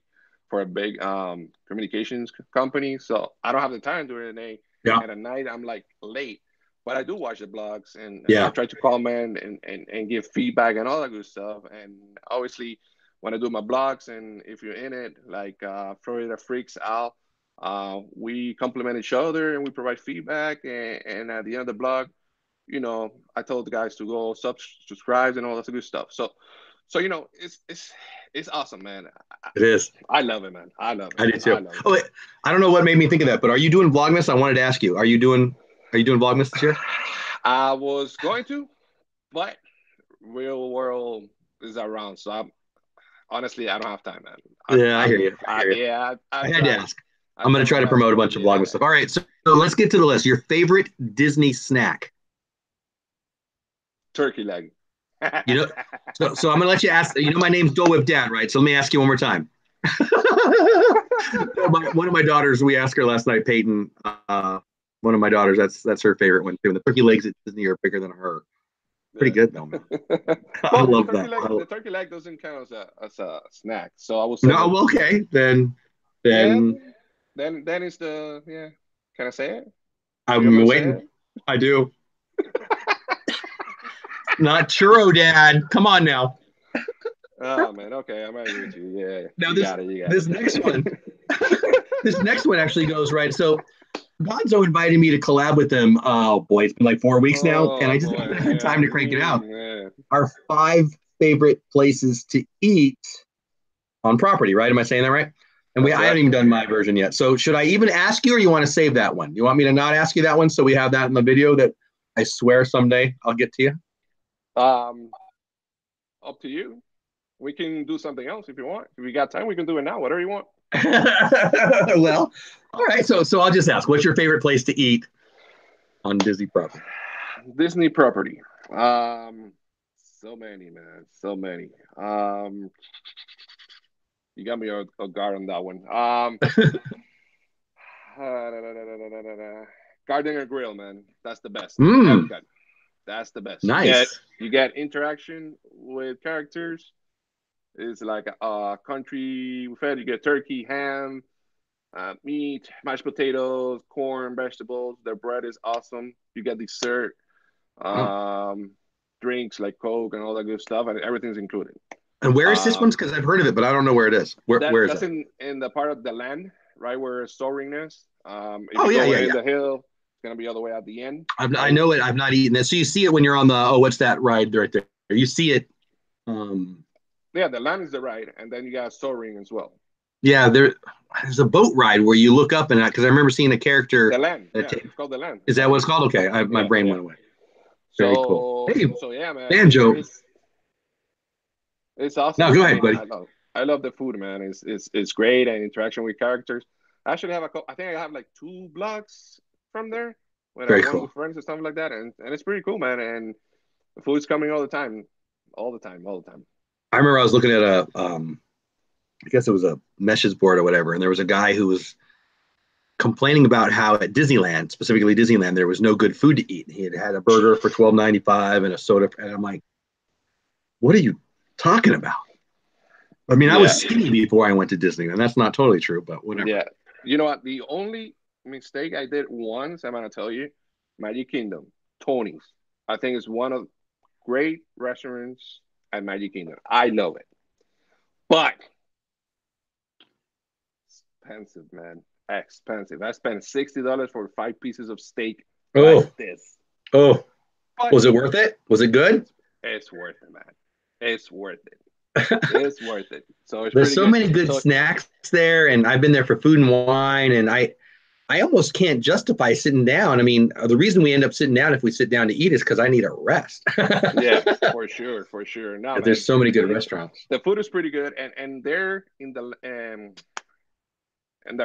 communications company, so I don't have the time during the day. Yeah. And at night, I'm like late. But I do watch the blogs, and yeah. I try to comment and give feedback and all that good stuff. And obviously, when I do my blogs, and if you're in it, like Florida Freaks Out, we compliment each other and we provide feedback. And at the end of the blog, you know, I told the guys to go subscribe and all that good stuff. So you know, it's awesome, man. It is. I love it, man. I love it. I do too. Oh, wait, I don't know what made me think of that, but are you doing Vlogmas? I wanted to ask you. Are you doing Vlogmas this year? I was going to, but real world is around, so honestly, I don't have time, man. I hear you. I had to ask. I'm going to try to promote a bunch of Vlogmas stuff. All right, so let's get to the list. Your favorite Disney snack? Turkey leg. You know, so I'm going to let you ask. You know, my name's Dole Whip Dad, right? So let me ask you one more time. One of my daughters, we asked her last night, Peyton. One of my daughters, that's her favorite one too. And the turkey legs at Disney are bigger than her. Pretty good though, man. I love that. The turkey leg doesn't count as a snack, so I will say. No, okay, then it's the Can I say it? I'm waiting. I do. Not churro, Dad. Come on now. Oh man, okay, I'm ready with you. Yeah. Now this next one, this next one actually goes right. So Gonzo invited me to collab with them. Oh boy, it's been like 4 weeks now, and I just haven't had time to crank it out. Our 5 favorite places to eat on property, right? Am I saying that right? And I haven't even done my version yet. So should I even ask you, or you want to save that one? You want me to not ask you that one, so we have that in the video that I swear someday I'll get to you? Up to you. We can do something else if you want. If we got time, we can do it now. Whatever you want. Well, all right. So I'll just ask, what's your favorite place to eat on Disney property? Disney property. So many, man. So many. You got me a guard on that one. Gardner Grill, man. That's the best. That's the best. Nice. You get interaction with characters. It's like a country buffet. You get turkey, ham, meat, mashed potatoes, corn, vegetables. Their bread is awesome. You get dessert, drinks like Coke and all that good stuff, and everything's included. And where is this one? Because I've heard of it, but I don't know where it is. Where is it? That's in the part of the land, right where Soaring is. If you go in the hill, it's gonna be all the way at the end. I know it. I've not eaten it. So you see it when you're on the what's that ride right there? You see it. Yeah, the land is the ride, and then you got Soaring as well. Yeah, there's a boat ride where you look up and because I remember seeing a character. The land. It's called the land. Is that what it's called? Okay, my brain went away. Very cool. Hey, so yeah, man. Banjo. It's awesome. No, go ahead, buddy. I love the food, man. It's great, and interaction with characters. I actually have I think I have like 2 blogs from there when I went with friends and stuff like that, and it's pretty cool, man. And the food's coming all the time. I remember I was looking at I guess it was a meshes board or whatever, and there was a guy who was complaining about how at Disneyland, specifically Disneyland, there was no good food to eat. He had a burger for $12.95 and a soda, and I'm like, what are you talking about? I mean, I was skinny before I went to Disneyland. That's not totally true, but whatever. Yeah. You know what? The only mistake I did once, I'm going to tell you, Magic Kingdom, Tony's. I think it's one of great restaurants at Magic Kingdom. I love it. But expensive, man. Expensive. I spent $60 for 5 pieces of steak like this. But was it worth it? Was it good? It's worth it, man. It's worth it. It's worth it. So it's There's pretty so good. many good So snacks there, and I've been there for food and wine, and I almost can't justify sitting down. I mean, the reason we end up sitting down if we sit down to eat is because I need a rest. yeah, for sure, for sure. No, There's man, so many good restaurants. the food is pretty good, and they're in the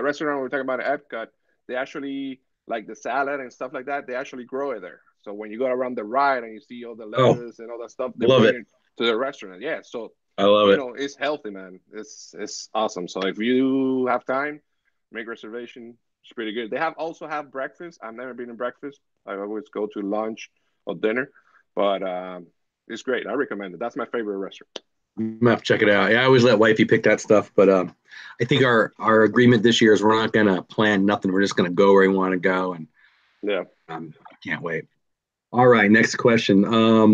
restaurant we're talking about at Epcot, they actually like the salad and stuff like that. They actually grow it there. So when you go around the ride and you see all the Oh, lettuce and all that stuff, they love bring it. it to the restaurant. Yeah, so I love it. it's healthy, man. It's awesome. So if you have time, make reservation. It's pretty good. They also have breakfast. I've never been to breakfast. I always go to lunch or dinner, but it's great. I recommend it. That's my favorite restaurant. I'm gonna have to check it out. Yeah, I always let wifey pick that stuff, but I think our agreement this year is we're not gonna plan nothing. We're just gonna go where we want to go, and Yeah. I can't wait. All right, next question.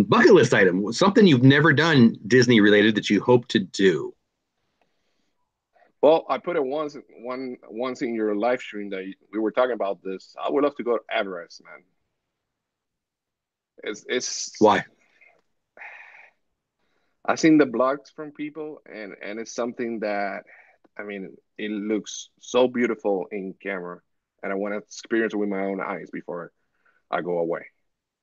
Bucket list item, something you've never done Disney related that you hope to do. Well, I put it once in your live stream that we were talking about this. I would love to go to Everest, man. It's Why? I've seen the blogs from people, and it's something that, I mean, it looks so beautiful in camera, and I want to experience it with my own eyes before I go away.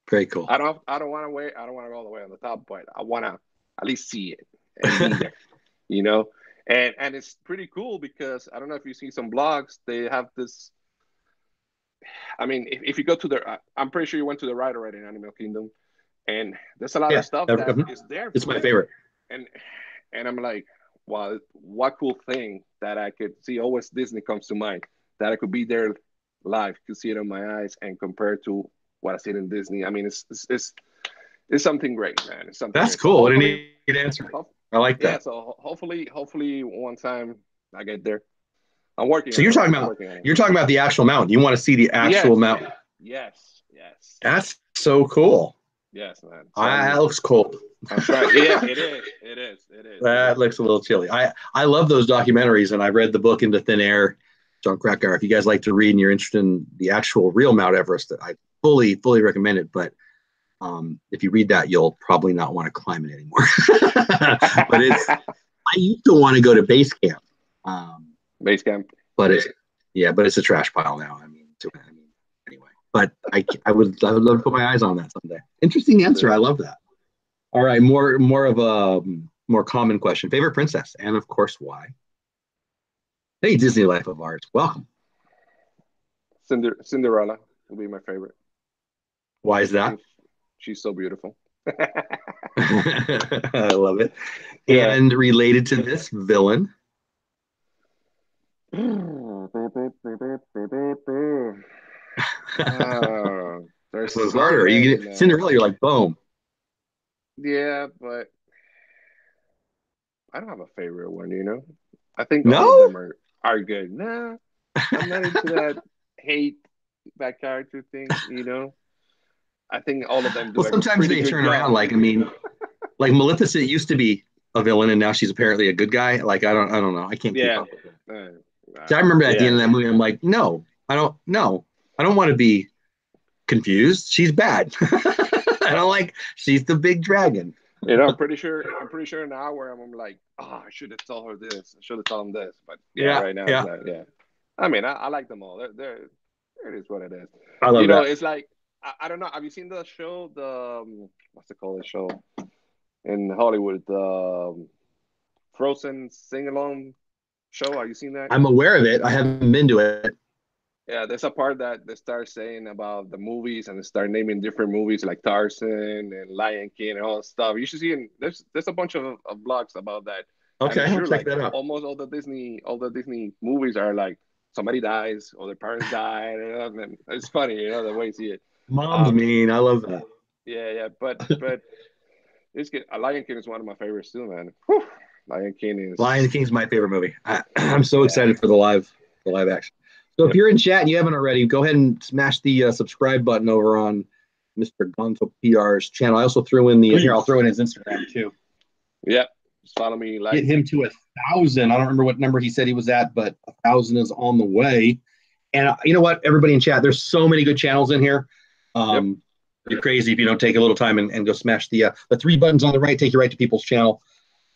Very cool. I don't want to wait. I don't want to go all the way on the top, but I want to at least see it and be there, you know. And it's pretty cool because I don't know if you see some blogs. They have this. I mean, if you go to the, I'm pretty sure you went to the ride already in Animal Kingdom, and there's a lot Yeah, of stuff that is there it's for my you. favorite. And I'm like, wow, what cool thing that I could see. Always Disney comes to mind, that I could be there live, could see it on my eyes, and compare to what I see in Disney. I mean, it's something great, man. It's something That's great. So cool. What a hopefully, neat answer. I like yeah. that. So hopefully one time I get there. I'm working So on you're it, man. talking I'm about working on it. you're talking about the actual mountain. You want to see the actual Yes, mountain. yes. That's so cool. Yes, man. So That looks cold. I'm trying. Yeah, it is. It is. It is. That looks a little chilly. I love those documentaries, and I read the book Into Thin Air, John Krakauer. If you guys like to read and you're interested in the actual real Mount Everest, I fully recommend it. But if you read that, you'll probably not want to climb it anymore. But I used to want to go to base camp. Base camp. But it's a trash pile now. I mean, anyway. But I would love to put my eyes on that someday. Interesting answer. I love that. All right, more of a more common question. Favorite princess, and of course, why? Hey, Disney Life of Ours, welcome. Cinderella will be my favorite. Why is that? She's so beautiful. I love it. Yeah. And related to this, villain. There's This was so harder. many, You get man. Cinderella, you're like, boom. Yeah, but I don't have a favorite one, you know? I think all No? of them are good. Nah, I'm not into that hate that character thing, you know? I think all of them do Well, a sometimes pretty they good turn job. around. Like, I mean, like Maleficent used to be a villain, and now she's apparently a good guy. Like, I don't know. I can't keep Yeah. up with it. So I remember at the end of that movie, I'm like, no, I don't want to be confused. She's bad. I don't like. She's the big dragon. You know, I'm pretty sure now where I'm like, oh, I should have told her this. I should have told him this. But yeah, right now it's not. Yeah. I mean, I like them all. It is what it is. I love that. It's like, I don't know. Have you seen the show? What's it called? The show in Hollywood, the Frozen sing along show. Have you seen that? I'm aware of it. I haven't been to it. Yeah, there's a part that they start saying about the movies and they start naming different movies like Tarzan and Lion King and all that stuff. You should see there's a bunch of blogs about that. Okay, and I'll check that out. Almost all the Disney movies are like somebody dies or their parents die, and it's funny, the way you see it. Mom's mean. I love that. Yeah, but it's good. Lion King is one of my favorites too, man. Whew. Lion King's my favorite movie. I'm so excited for the live action. So if you're in chat and you haven't already, go ahead and smash the subscribe button over on Mr. Gonzo PR's channel. I also threw in I'll throw in his Instagram too. Yeah, just follow me. Get him to 1,000. I don't remember what number he said he was at, but 1,000 is on the way. And you know what, everybody in chat, there's so many good channels in here. You're crazy if you don't take a little time and go smash the 3 buttons on the right, take you right to people's channel.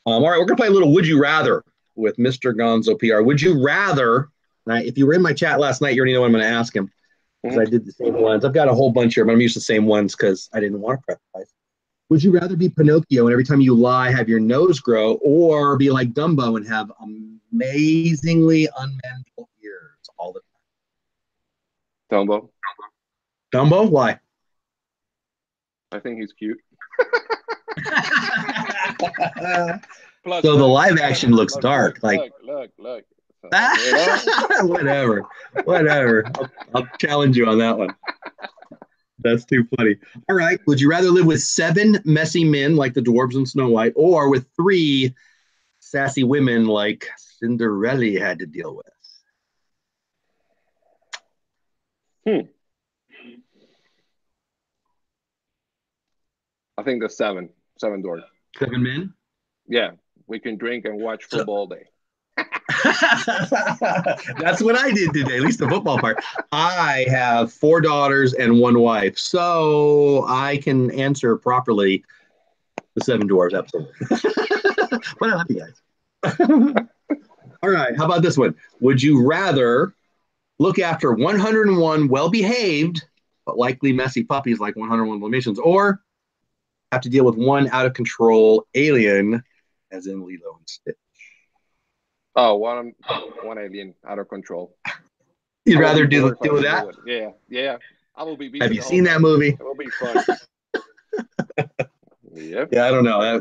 All right, we're gonna play a little Would You Rather with Mr. Gonzo PR. Would you rather? If you were in my chat last night, you already know what I'm going to ask him because I did the same ones. I've got a whole bunch here, but I'm using the same ones because I didn't want to prep guys. Would you rather be Pinocchio and every time you lie have your nose grow, or be like Dumbo and have amazingly unmanageable ears all the time? Dumbo. Dumbo? Why? I think he's cute. Plus, so the live action looks dark. Look. Whatever. I'll challenge you on that one. That's too funny. All right. Would you rather live with 7 messy men like the dwarves in Snow White, or with 3 sassy women like Cinderella had to deal with? I think the 7 dwarves. 7 men? Yeah. We can drink and watch football all day. That's what I did today, at least the football part. I have 4 daughters and 1 wife, so I can answer properly the 7 dwarves episode. But I love you guys. All right, how about this one? Would you rather look after 101 well-behaved but likely messy puppies like 101 Dalmatians, or have to deal with 1 out-of-control alien, as in Lilo and Stitch? Oh, one alien out of control. You'd rather deal with that? Yeah. I will be busy. Have you seen that movie? It will be fun. Yep. Yeah, I don't know. I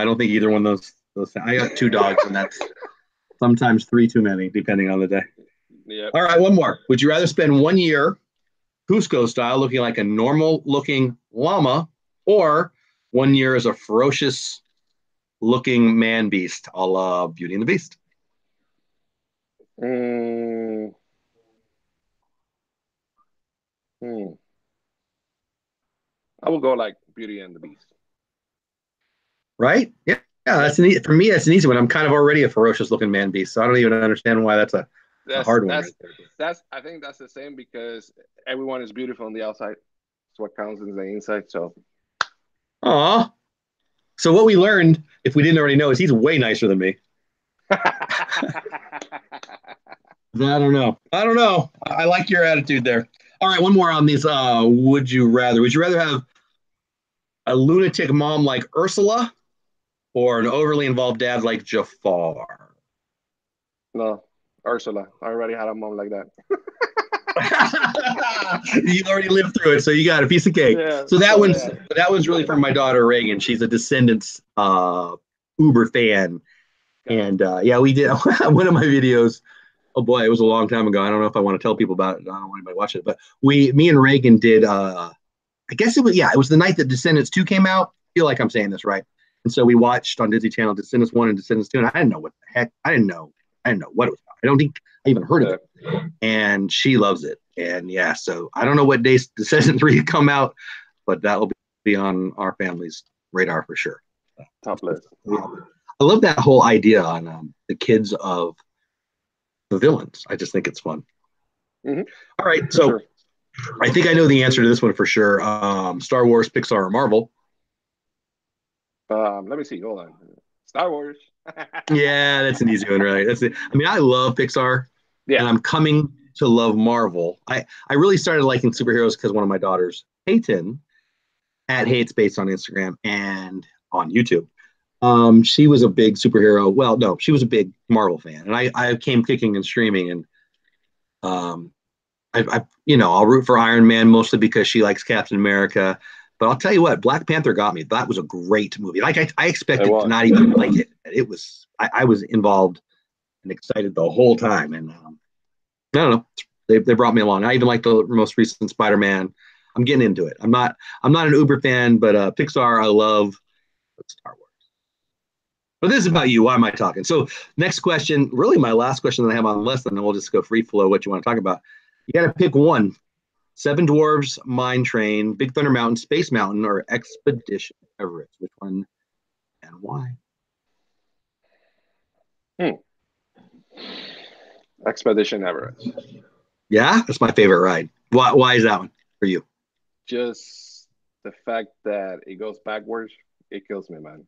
don't think either one of those. I got 2 dogs, and that's sometimes 3 too many, depending on the day. Yep. All right, one more. Would you rather spend 1 year Cusco style looking like a normal-looking llama, or 1 year as a ferocious-looking man-beast, a la Beauty and the Beast? I will go like Beauty and the Beast. Right? Yeah. That's for me. That's an easy one. I'm kind of already a ferocious-looking man-beast, so I don't even understand why that's a hard one. I think that's the same because everyone is beautiful on the outside. It's what counts in the inside. So. Aw. So what we learned, if we didn't already know, is he's way nicer than me. I don't know. I like your attitude there. All right, one more on these. Would you rather? Would you rather have a lunatic mom like Ursula, or an overly involved dad like Jafar? No, Ursula. I already had a mom like that. You already lived through it, so you got a piece of cake. Yeah, so that one's really from my daughter Reagan. She's a Descendants Uber fan, and we did one of my videos. Oh boy, it was a long time ago. I don't know if I want to tell people about it. I don't want anybody to watch it, but me and Reagan did. I guess it was the night that Descendants 2 came out. I feel like I'm saying this right. And so we watched on Disney Channel Descendants 1 and Descendants 2, and I didn't know what the heck. I didn't know what it was about. I don't think I even heard of it. And she loves it. And yeah, so I don't know what day Descendants 3 come out, but that'll be on our family's radar for sure. Top list. I love that whole idea on the kids of the villains. I just think it's fun. Mm-hmm. All right, so I think I know the answer to this one for sure. Star Wars, Pixar, or Marvel? Let me see. Hold on. Star Wars. Yeah, that's an easy one, right? That's it. I mean, I love Pixar, and I'm coming to love Marvel. I really started liking superheroes because one of my daughters, Peyton, at @HatesBates on Instagram and on YouTube. She was a big superhero. Well, no, she was a big Marvel fan, and I came kicking and streaming, and I'll root for Iron Man mostly because she likes Captain America. But I'll tell you what, Black Panther got me. That was a great movie. Like I expected to not even like it. It was. I was involved and excited the whole time, and I don't know. They brought me along. I even like the most recent Spider-Man. I'm getting into it. I'm not an Uber fan, but Pixar I love. Star Wars. But this is about you. Why am I talking? So next question, really my last question that I have on the list, and then we'll just go free flow what you want to talk about. You got to pick one. 7 Dwarves, Mine Train, Big Thunder Mountain, Space Mountain, or Expedition Everest. Which one and why? Expedition Everest. Yeah, that's my favorite ride. Why is that one for you? Just the fact that it goes backwards, it kills me, man.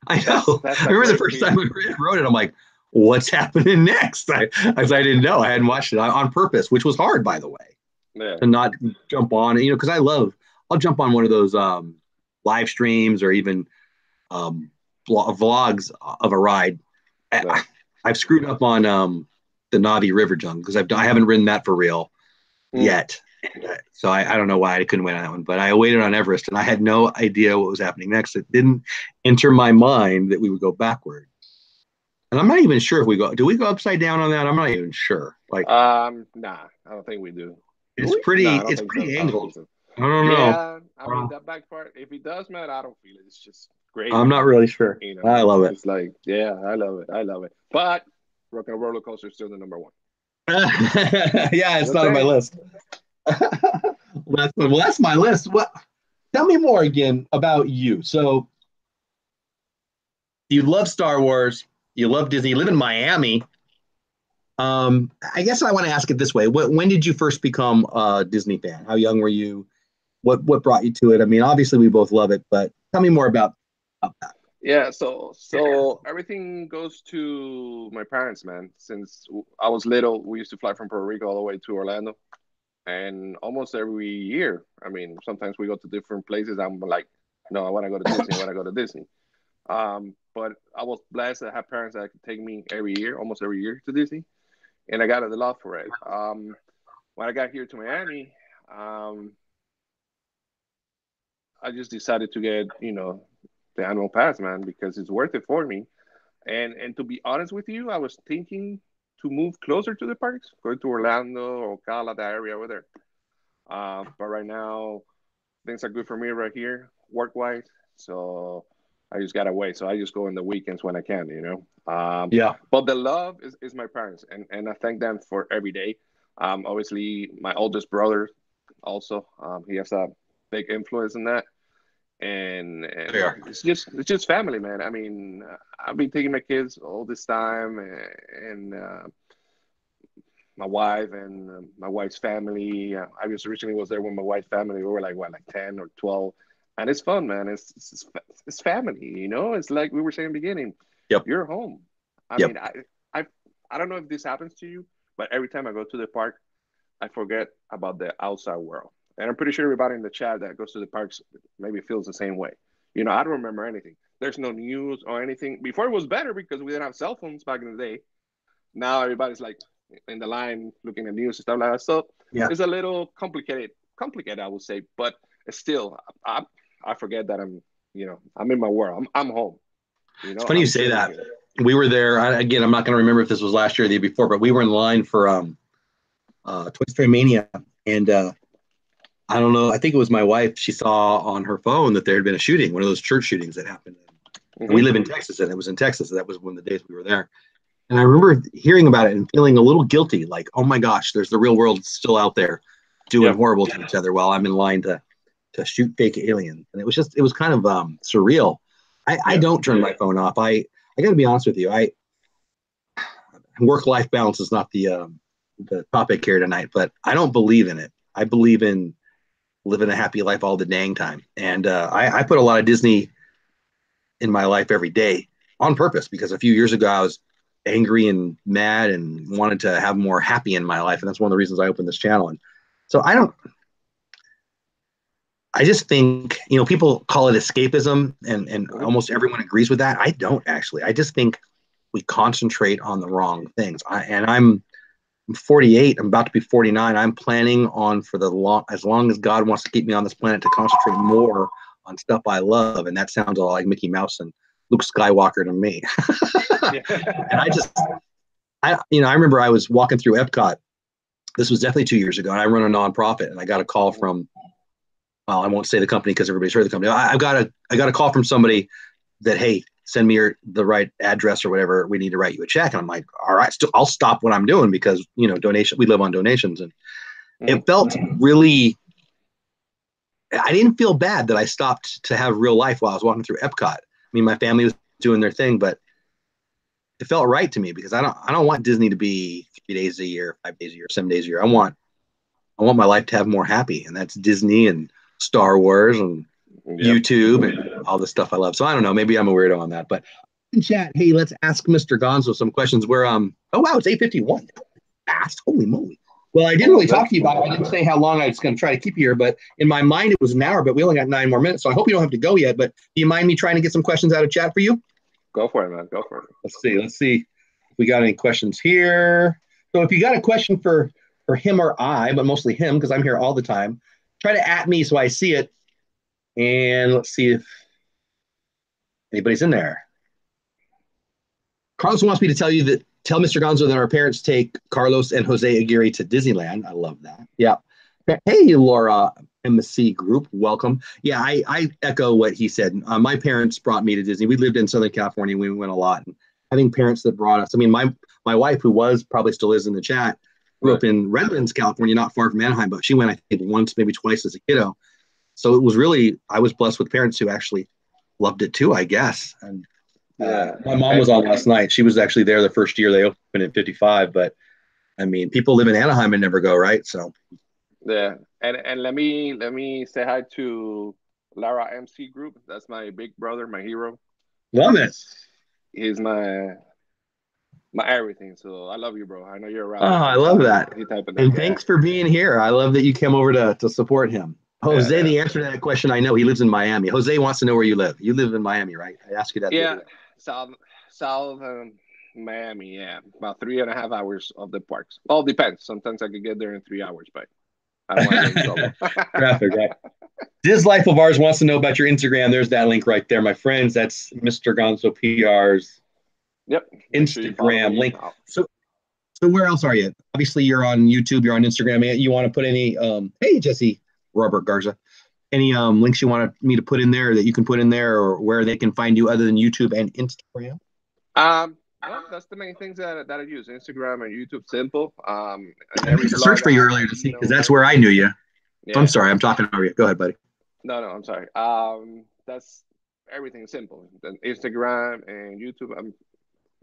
I know. That's I a remember the great first time feeling. I wrote it, I'm like, what's happening next? I didn't know. I hadn't watched it on purpose, which was hard, by the way, Yeah. to not jump on, because I'll jump on one of those live streams or even vlogs of a ride. Yeah. I've screwed up on the Navi River Jump because I haven't ridden that for real Mm. yet. So I don't know why I couldn't win on that one, but I waited on Everest and I had no idea what was happening next. It didn't enter my mind that we would go backward. And I'm not even sure if do we go upside down on that? I'm not even sure. Like Nah, I don't think we do. Do it's we? No, I don't it's think so. pretty I don't think angled. so. I don't know. Yeah, I mean that back part. If it does, man, I don't feel it. It's just I'm gravy not for me. really sure. You know, I love it. it's like, yeah, I love it. I love it. But Rock and Roller Coaster is still the number one. Yeah, it's Just not on my saying. list. That's my list. What? Tell me more again about you. So you love Star Wars. You love Disney. You live in Miami. I guess I want to ask it this way: when did you first become a Disney fan? How young were you? What brought you to it? I mean, obviously we both love it, but tell me more about that. Yeah, so everything goes to my parents, man. Since I was little, we used to fly from Puerto Rico all the way to Orlando, and almost every year, I mean, sometimes we go to different places. I'm like, no, I want to go to Disney. I want to go to Disney. But I was blessed to have parents that could take me every year, almost every year, to Disney, and I got a love for it. When I got here to Miami, um, I just decided to get, the annual pass, man, because it's worth it for me. And to be honest with you, I was thinking to move closer to the parks, going to Orlando or Cala, that area over there. But right now, things are good for me right here, work wise. So I just gotta wait. So I just go in the weekends when I can. Yeah, But the love is my parents, and I thank them for every day. Obviously, my oldest brother also, he has a big influence in that. And fair. it's just family, man. I mean, I've been taking my kids all this time, and my wife and my wife's family. I just recently was there with my wife's family. We were like what, like 10 or 12, and it's fun, man. It's family, It's like we were saying in the beginning. Yep, You're home. I yep. mean, I I don't know if this happens to you, but every time I go to the park, I forget about the outside world. And I'm pretty sure everybody in the chat that goes to the parks maybe feels the same way. I don't remember anything. There's no news or anything. Before it was better because we didn't have cell phones back in the day. Now everybody's like in the line looking at news and stuff like that. So Yeah. it's a little complicated, I would say. But still, I forget that I'm in my world. I'm home. It's funny you I'm say chilling that. here. We were there again. I'm not going to remember if this was last year or the year before, but we were in line for Toy Story Mania, and I don't know. I think it was my wife. She saw on her phone that there had been a shooting, one of those church shootings that happened. And we Mm-hmm. live in Texas, and it was in Texas. So that was one of the days we were there. And I remember hearing about it and feeling a little guilty, like, oh my gosh, there's the real world still out there doing Yep. horrible to each other while I'm in line to shoot fake aliens. And it was kind of surreal. I Yeah. don't turn my phone off. I got to be honest with you. Work life balance is not the topic here tonight, but I don't believe in it. I believe in living a happy life all the dang time. And I put a lot of Disney in my life every day on purpose because a few years ago I was angry and mad and wanted to have more happy in my life. And that's one of the reasons I opened this channel. And so I just think, people call it escapism and Mm-hmm. almost everyone agrees with that. I don't actually. I just think we concentrate on the wrong things. I'm 48. I'm about to be 49. I'm planning on as long as God wants to keep me on this planet to concentrate more on stuff I love. And that sounds all like Mickey Mouse and Luke Skywalker to me. Yeah. And I remember I was walking through Epcot. This was definitely 2 years ago, and I run a nonprofit, and I got a call from, well, I won't say the company because everybody's heard the company. I got a call from somebody that, hey, send me the right address or whatever. We need to write you a check. And I'm like, all right, I'll stop what I'm doing because, donation, we live on donations. And Mm-hmm. it felt really, I didn't feel bad that I stopped to have real life while I was walking through Epcot. I mean, my family was doing their thing, but it felt right to me because I don't want Disney to be 3 days a year, 5 days a year, 7 days a year. I want my life to have more happy, and that's Disney and Star Wars and Yep. YouTube and all the stuff I love. So I don't know. Maybe I'm a weirdo on that. But in chat, hey, let's ask Mr. Gonzo some questions. We're oh wow, it's 8:51. Fast, holy moly. Well, I didn't really talk to you about it. I didn't say how long I was going to try to keep you here, but in my mind it was an hour. But we only got 9 more minutes, so I hope you don't have to go yet. But do you mind me trying to get some questions out of chat for you? Go for it, man. Go for it. Let's see if we got any questions here. So if you got a question for him or I, but mostly him because I'm here all the time, try to @ me so I see it. And let's see if anybody's in there. Carlos wants me to tell Mr. Gonzo that our parents take Carlos and Jose Aguirre to Disneyland. I love that. Yeah. Hey, Laura MSC Group, welcome. Yeah, I echo what he said. My parents brought me to Disney. We lived in Southern California. We went a lot. And having parents that brought us, I mean, my wife, who probably still is in the chat, grew up in Redlands, California, not far from Anaheim, but she went, I think, once, maybe twice as a kiddo. So it was really, I was blessed with parents who actually loved it too, I guess. And my mom was on last night. She was actually there the first year they opened in 55. But I mean, people live in Anaheim and never go, right? So yeah, and let me say hi to Lara MC Group. That's my big brother, my hero. Love it. He's my everything. So I love you, bro. I know you're around. Oh, I love that. And thanks for being here. I love that you came over to support him. Jose, the answer to that question, I know he lives in Miami. Jose wants to know where you live. You live in Miami, right? I asked you that. Yeah, South Miami. Yeah, about 3.5 hours of the parks. All depends. Sometimes I could get there in 3 hours, but I don't want to get in trouble. Traffic, right? This Life of Ours wants to know about your Instagram. There's that link right there, my friends. That's Mr. Gonzo PR's Instagram link. So where else are you? Obviously, you're on YouTube. You're on Instagram. You want to put any? Hey, Jesse. Robert Garza, any links you want me to put in there that you can put in there, or where they can find you other than YouTube and Instagram? Well, that's the main things that I use: Instagram and YouTube. Simple. And every search for you earlier to see because that's where I knew you. Yeah. I'm sorry, I'm talking over you. Go ahead, buddy. No, I'm sorry. That's everything simple. Then Instagram and YouTube. I'm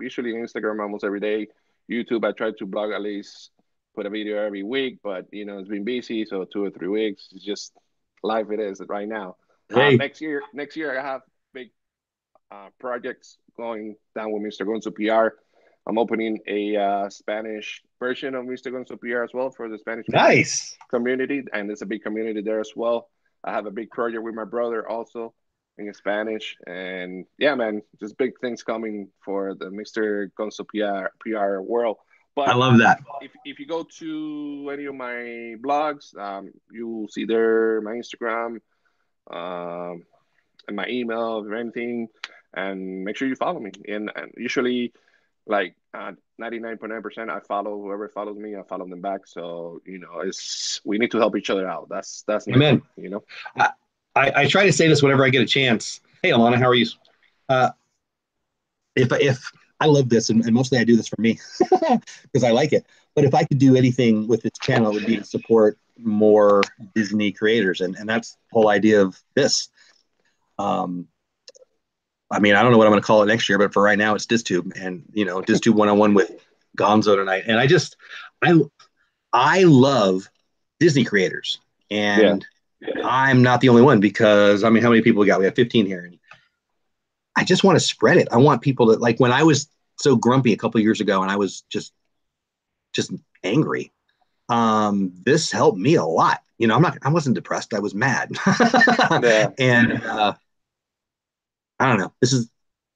usually on Instagram almost every day. YouTube, I try to blog at least. Put a video every week, but it's been busy, so 2 or 3 weeks. It's just life it is right now. Hey. Next year I have big projects going down with MrGONZOPR. I'm opening a Spanish version of MrGONZOPR as well for the Spanish community, and there's a big community there as well. I have a big project with my brother also in Spanish, and yeah, man, just big things coming for the MrGONZOPR world. But I love that. If you go to any of my blogs, you will see there my Instagram and my email or anything, and make sure you follow me. And usually, like 99.9%, I follow whoever follows me. I follow them back. So we need to help each other out. That's Amen. I try to say this whenever I get a chance. Hey, Alanna, how are you? If I love this, and mostly I do this for me because I like it. But if I could do anything with this channel, it would be to support more Disney creators, and that's the whole idea of this. I mean, I don't know what I'm going to call it next year, but for right now, it's DisTube, and DisTube 101 with Gonzo tonight. And I love Disney creators, and I'm not the only one because I mean, how many people we got? We have 15 here. And I just want to spread it. I want people to, like, when I was so grumpy a couple of years ago and I was just angry, this helped me a lot. I wasn't depressed. I was mad. And I don't know.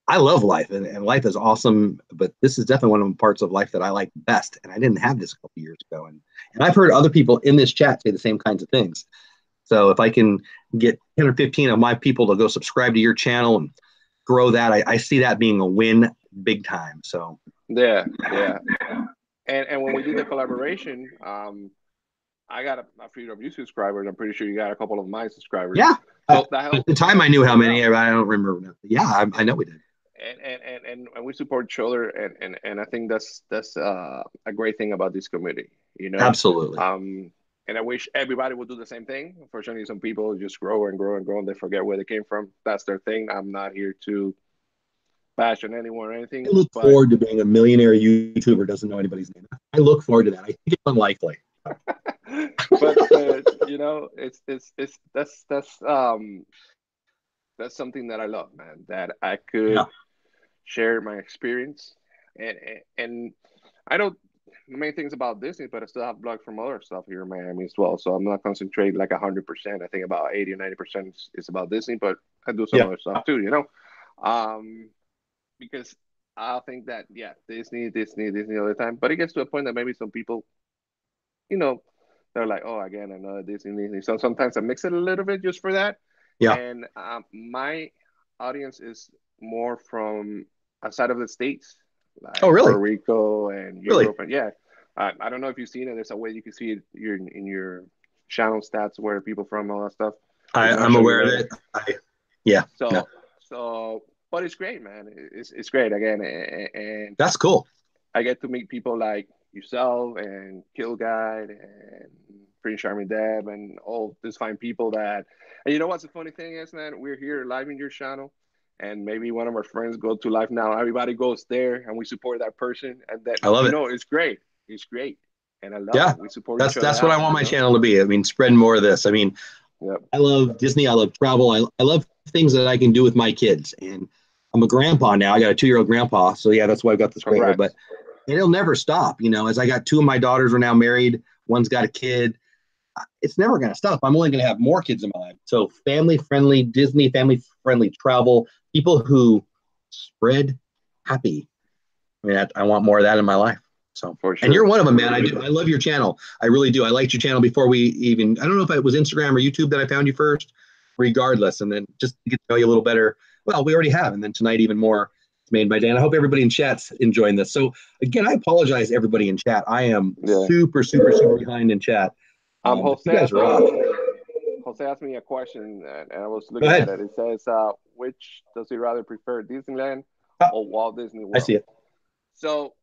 I love life and life is awesome, but this is definitely one of the parts of life that I like best. And I didn't have this a couple of years ago. And I've heard other people in this chat say the same kinds of things. So if I can get 10 or 15 of my people to go subscribe to your channel and grow that, I see that being a win big time. So yeah. And when we do the collaboration, I got a few of you subscribers. I'm pretty sure you got a couple of my subscribers. Yeah. So at the time I knew how many. I don't remember. Yeah, I know we did. And we support each other, and I think that's a great thing about this community. Absolutely. And I wish everybody would do the same thing. Unfortunately, some people just grow and grow and grow, and they forget where they came from. That's their thing. I'm not here to bash on anyone or anything. I look forward to being a millionaire YouTuber who doesn't know anybody's name. I look forward to that. I think it's unlikely. but it's that's that's something that I love, man. That I could Yeah. share my experience, and I know the main things about Disney, but I still have blogs from other stuff here in Miami as well. So I'm not concentrated like 100%. I think about 80 or 90% is about Disney, but I do some Yeah. other stuff too. You know, um, because I think that yeah, Disney all the time. But it gets to a point that maybe some people, you know, they're like, oh, again, another Disney. So sometimes I mix it a little bit just for that. Yeah. And my audience is more from outside of the states, Oh, like really? Puerto Rico and Really? Europe. And yeah, I don't know if you've seen it. There's a way you can see it in your channel stats where people from all that stuff. If not, I'll I'm show you aware of later. it. Yeah. No, So, but it's great, man. It's great again, and that's cool. I get to meet people like yourself and Kill Guide and Prince Charming Deb and all these fine people that. And you know what's the funny thing is, man? We're here live in your channel, and maybe one of our friends go to live now. Everybody goes there, and we support that person, and that I love it. it's great. It's great, and I love Yeah. it. We support each other That's what I out. want You my know. channel to be. I mean, spreading more of this. I mean, Yep. I love Disney. I love travel. I love things that I can do with my kids. And I'm a grandpa now. I got a 2-year-old grandpa. So yeah, that's why I've got this gray hair. But Congrats. it'll never stop. You know, as I got 2 of my daughters are now married. One's got a kid. It's never going to stop. I'm only going to have more kids in my life. So family friendly Disney, family friendly travel, people who spread happy. I mean, I want more of that in my life. So, For and sure. you're one of them, man. I love your channel. I really do. I liked your channel before we even, I don't know if it was Instagram or YouTube that I found you first, regardless. And then just to get to know you a little better. Well, we already have. And then tonight, even more. It's made my day. And I hope everybody in chat's enjoying this. So again, I apologize to everybody in chat. I am Yeah. super behind in chat. But Jose you guys asked are off. Jose asked me a question, and I was Go looking at ahead. it. It says, which does he rather prefer, Disneyland Oh, or Walt Disney I World? see it. So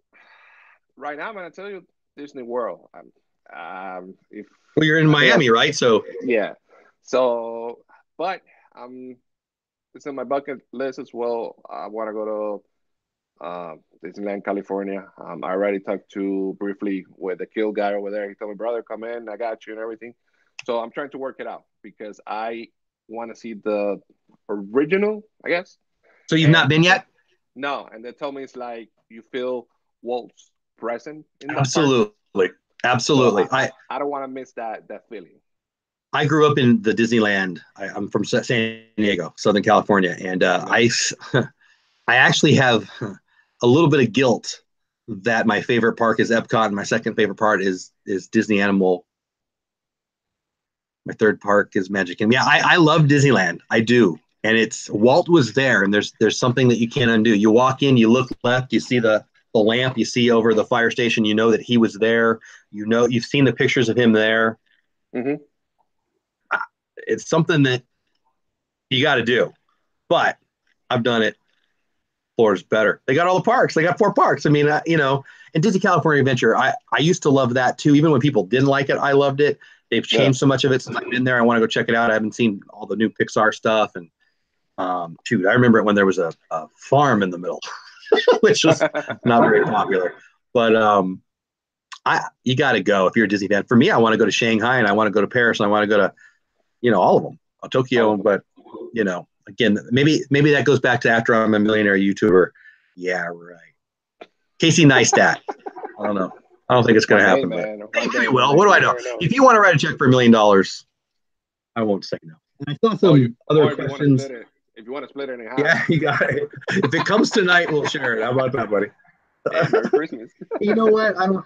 right now, I'm gonna tell you Disney World. If Well, you're in I think Miami, right? So yeah. So, but it's on my bucket list as well. I want to go to Disneyland, California. I already talked to briefly with the Kill guy over there. He told me, brother, come in, I got you and everything. So I'm trying to work it out because I want to see the original, I guess. so you've not And been yet? no, and they told me it's like you feel Walt's present in that park. Absolutely. So Absolutely. I don't want to miss that feeling. I grew up in the Disneyland. I'm from San Diego, Southern California, and I actually have a little bit of guilt that my favorite park is Epcot, and my second favorite part is Disney Animal. My third park is Magic Kingdom. Yeah, I love Disneyland. I do, and it's Walt was there, and there's something that you can't undo. You walk in, you look left, you see the lamp, you see over the fire station, you know that he was there. You know you've seen the pictures of him there. Mm-hmm. It's something that you got to do, but I've done it. Florida's better. They got all the parks. They got 4 parks. I mean, and Disney California Adventure, I used to love that too. Even when people didn't like it, I loved it. They've Yeah. changed so much of it since I've been there. I want to go check it out. I haven't seen all the new Pixar stuff. And shoot, I remember it when there was a farm in the middle, which was not very popular. But you got to go if you're a Disney fan. For me, I want to go to Shanghai and I want to go to Paris and I want to go to, all of them, Tokyo. But again, maybe that goes back to after I'm a millionaire YouTuber. Yeah, right. Casey Neistat. I don't know. I don't think it's going to happen, but maybe will. What do I know? If you want to write a check for $1 million, I won't say no. And I saw some other questions. If you want to split it in half. Yeah, you got it. If it comes tonight, we'll share it. How about that, buddy? Hey, Merry Christmas. You know what? I'm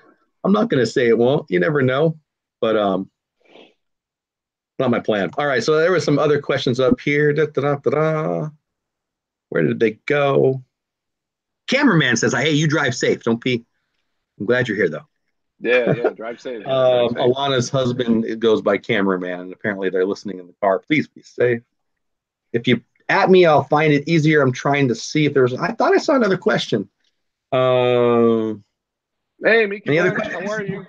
not going to say it won't. You never know. But not my plan. All right, so there were some other questions up here. Where did they go? Cameraman says, "Hey, you drive safe. Don't be." I'm glad you're here, though. Yeah, drive safe. Alanna's husband goes by Cameraman, and apparently they're listening in the car. Please be safe. If you at me, I'll find it easier. I'm trying to see if there's. I thought I saw another question. Hey, Mickey, any other how questions? are you?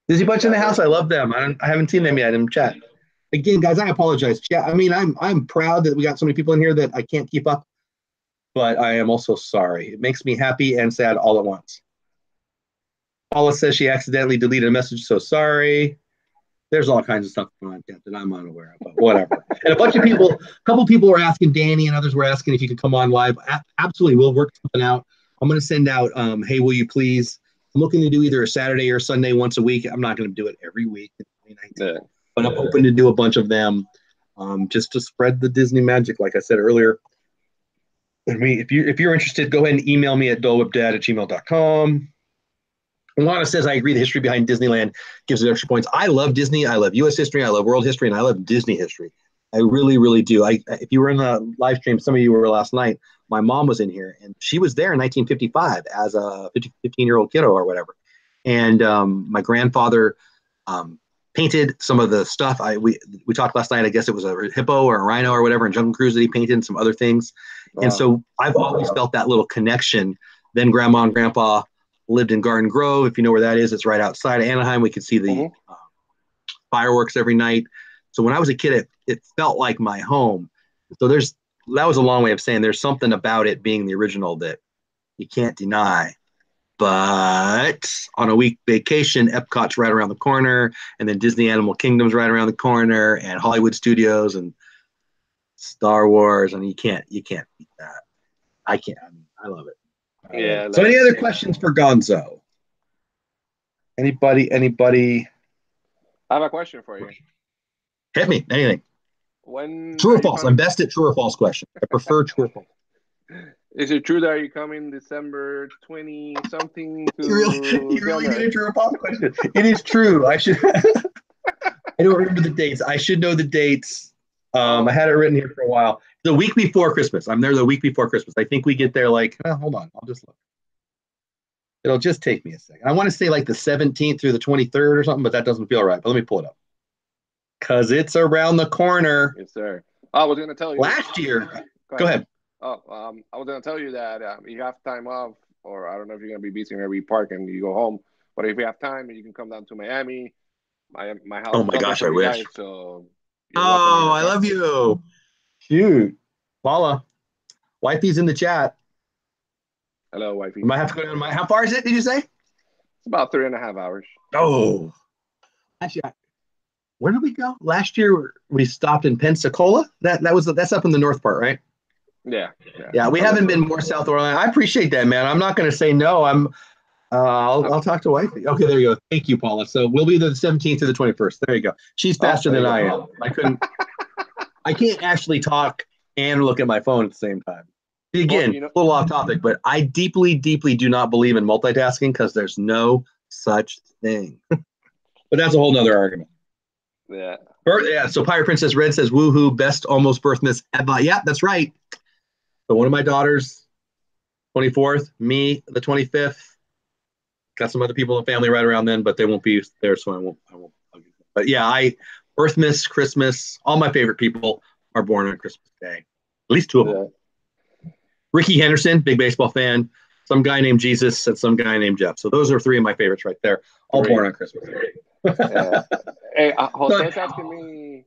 Disney Bunch in the house. I love them. I haven't seen them yet in chat. Again, guys, I apologize. Chat. I mean, I'm proud that we got so many people in here that I can't keep up, but I am also sorry. It makes me happy and sad all at once. Paula says she accidentally deleted a message. So sorry. There's all kinds of stuff going on that I'm unaware of, but whatever. And a couple people were asking, Danny and others were asking if you could come on live. Absolutely, we'll work something out. I'm going to send out, hey, will you please? I'm looking to do either a Saturday or Sunday once a week. I'm not going to do it every week in 2019, but I'm hoping to do a bunch of them just to spread the Disney magic, like I said earlier. And if you're interested, go ahead and email me at dolewhipdad@gmail.com. Alana says, I agree the history behind Disneyland gives it extra points. I love Disney. I love U.S. history. I love world history. And I love Disney history. I really, really do. If you were in the live stream, some of you were last night, my mom was in here, and she was there in 1955 as a 15-year-old kiddo or whatever. And my grandfather painted some of the stuff. We talked last night, I guess it was a hippo or a rhino or whatever in Jungle Cruise that he painted and some other things. Wow. And so I've always felt that little connection. Then Grandma and Grandpa lived in Garden Grove. If you know where that is, it's right outside of Anaheim. We could see the fireworks every night. So when I was a kid, it felt like my home. So that was a long way of saying there's something about it being the original that you can't deny. But on a week vacation, Epcot's right around the corner, and then Disney Animal Kingdom's right around the corner, and Hollywood Studios and Star Wars. I mean, you can't beat that. I can't. I love it. Yeah. So any other questions for Gonzo? Anybody? I have a question for you. Hit me. Anything. When true or false? I'm best at true or false questions. I prefer true or false. Is it true that you're coming December 20 something to You really did a true or false question. It is true. I don't remember the dates. I should know the dates. I had it written here for a while. The week before Christmas. I'm there the week before Christmas. I think we get there hold on. I'll just look. It'll just take me a second. I want to say like the 17th through the 23rd or something, but that doesn't feel right. But let me pull it up. Because it's around the corner. Yes, sir. I was going to tell you. Last year. Go ahead. I was going to tell you that you have time off, or I don't know if you're going to be busy in every park and you go home. But if you have time, you can come down to Miami. My house. Oh my gosh, I wish. Guys, so I love you. Shoot. Paula, wifey's in the chat. Hello, wifey. I might have to go down how far is it, did you say? It's about 3.5 hours. Oh. Actually, where did we go? Last year we stopped in Pensacola. That's up in the north part, right? Yeah. We haven't been more south Orlando. I appreciate that, man. I'm not going to say no. I'll talk to wifey. Okay, there you go. Thank you, Paula. So we'll be the 17th to the 21st. There you go. She's faster than I am. I can't actually talk and look at my phone at the same time. Again, a little off topic, but I deeply, deeply do not believe in multitasking because there's no such thing. But that's a whole nother argument. Yeah. So Pirate Princess Red says, woohoo, best almost birthmas ever. Yeah, that's right. So one of my daughters, 24th, me, the 25th. Got some other people in the family right around then, but they won't be there, so I won't. But yeah, birthmas, Christmas, all my favorite people are born on Christmas Day. At least two of them. Ricky Henderson, big baseball fan. Some guy named Jesus and some guy named Jeff. So those are three of my favorites right there. All born on Christmas Day. Hey, Jose's asking me,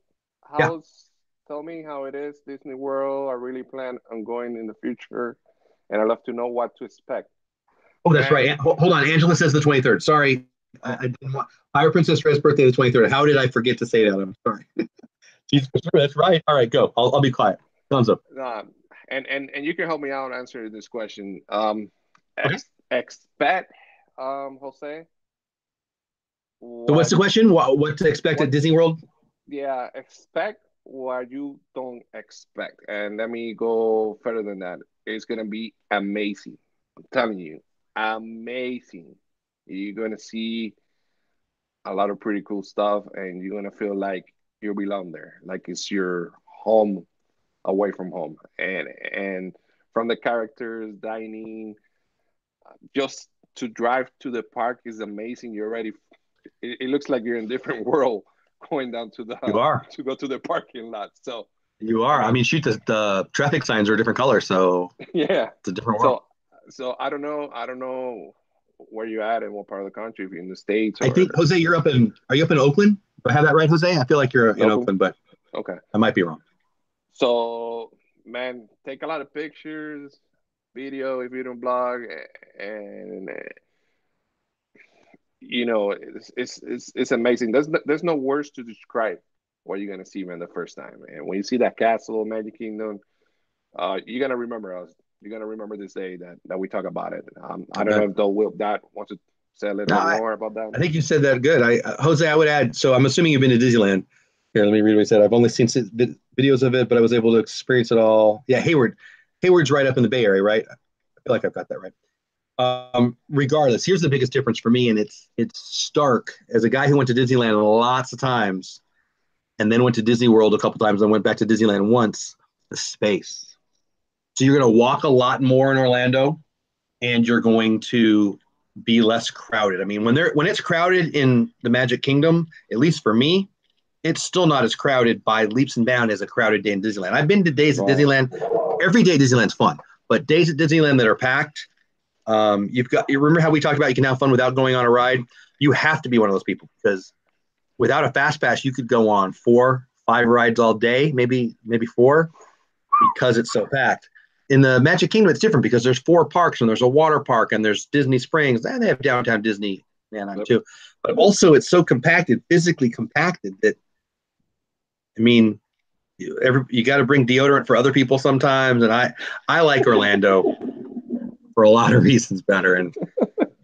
tell me how it is, Disney World. I really plan on going in the future, and I'd love to know what to expect. Oh, that's right. Hold on. Angela says the 23rd. Sorry. I didn't want Pirate Princess Red's birthday, the 23rd. How did I forget to say that? I'm sorry. That's right. All right, go. I'll be quiet. Thumbs up. And you can help me out answer this question. Expect, Jose. So what's the question? What to expect at Disney World? Yeah, expect what you don't expect. And let me go further than that. It's going to be amazing. I'm telling you, amazing. You're going to see a lot of pretty cool stuff, and you're going to feel like you belong there, like it's your home away from home. And from the characters, dining, just to drive to the park is amazing. You're already, it looks like you're in a different world going down to the, to go to the parking lot. So you are. I mean, shoot, the traffic signs are a different color, so yeah, it's a different world. So I don't know where you're at and what part of the country, if you're in the States. I think Jose, are you up in Oakland? Do I have that right, Jose? I feel like you're in Oakland, but okay, I might be wrong. So man, take a lot of pictures, video if you don't blog, and you know, it's amazing. There's no words to describe what you're gonna see, man, the first time. And when you see that castle, Magic Kingdom, you're gonna remember us. You're gonna remember this day that we talk about it. I I don't know bet. if Dole will that wants to say a little No, bit more about that. I think you said that good. Jose, I would add. So I'm assuming you've been to Disneyland. Here, let me read what he said. I've only seen videos of it, but I was able to experience it all. Yeah, Hayward. Hayward's right up in the Bay Area, right? I feel like I've got that right. Regardless, here's the biggest difference for me, and it's stark. As a guy who went to Disneyland lots of times, and then went to Disney World a couple times, and went back to Disneyland once, the space. So you're going to walk a lot more in Orlando, and you're going to be less crowded. I mean, when it's crowded in the Magic Kingdom, at least for me, it's still not as crowded by leaps and bounds as a crowded day in Disneyland. I've been to days at Right. Disneyland. Every day at Disneyland's fun, but days at Disneyland that are packed, you remember how we talked about you can have fun without going on a ride. You have to be one of those people because without a fast pass, you could go on 4, 5 rides all day, maybe 4, because it's so packed. In the Magic Kingdom, it's different because there's 4 parks and there's a water park and there's Disney Springs and they have downtown Disney Anaheim Yep. too. But also, it's so compacted, physically compacted that I mean, you got to bring deodorant for other people sometimes. And I like Orlando for a lot of reasons better. And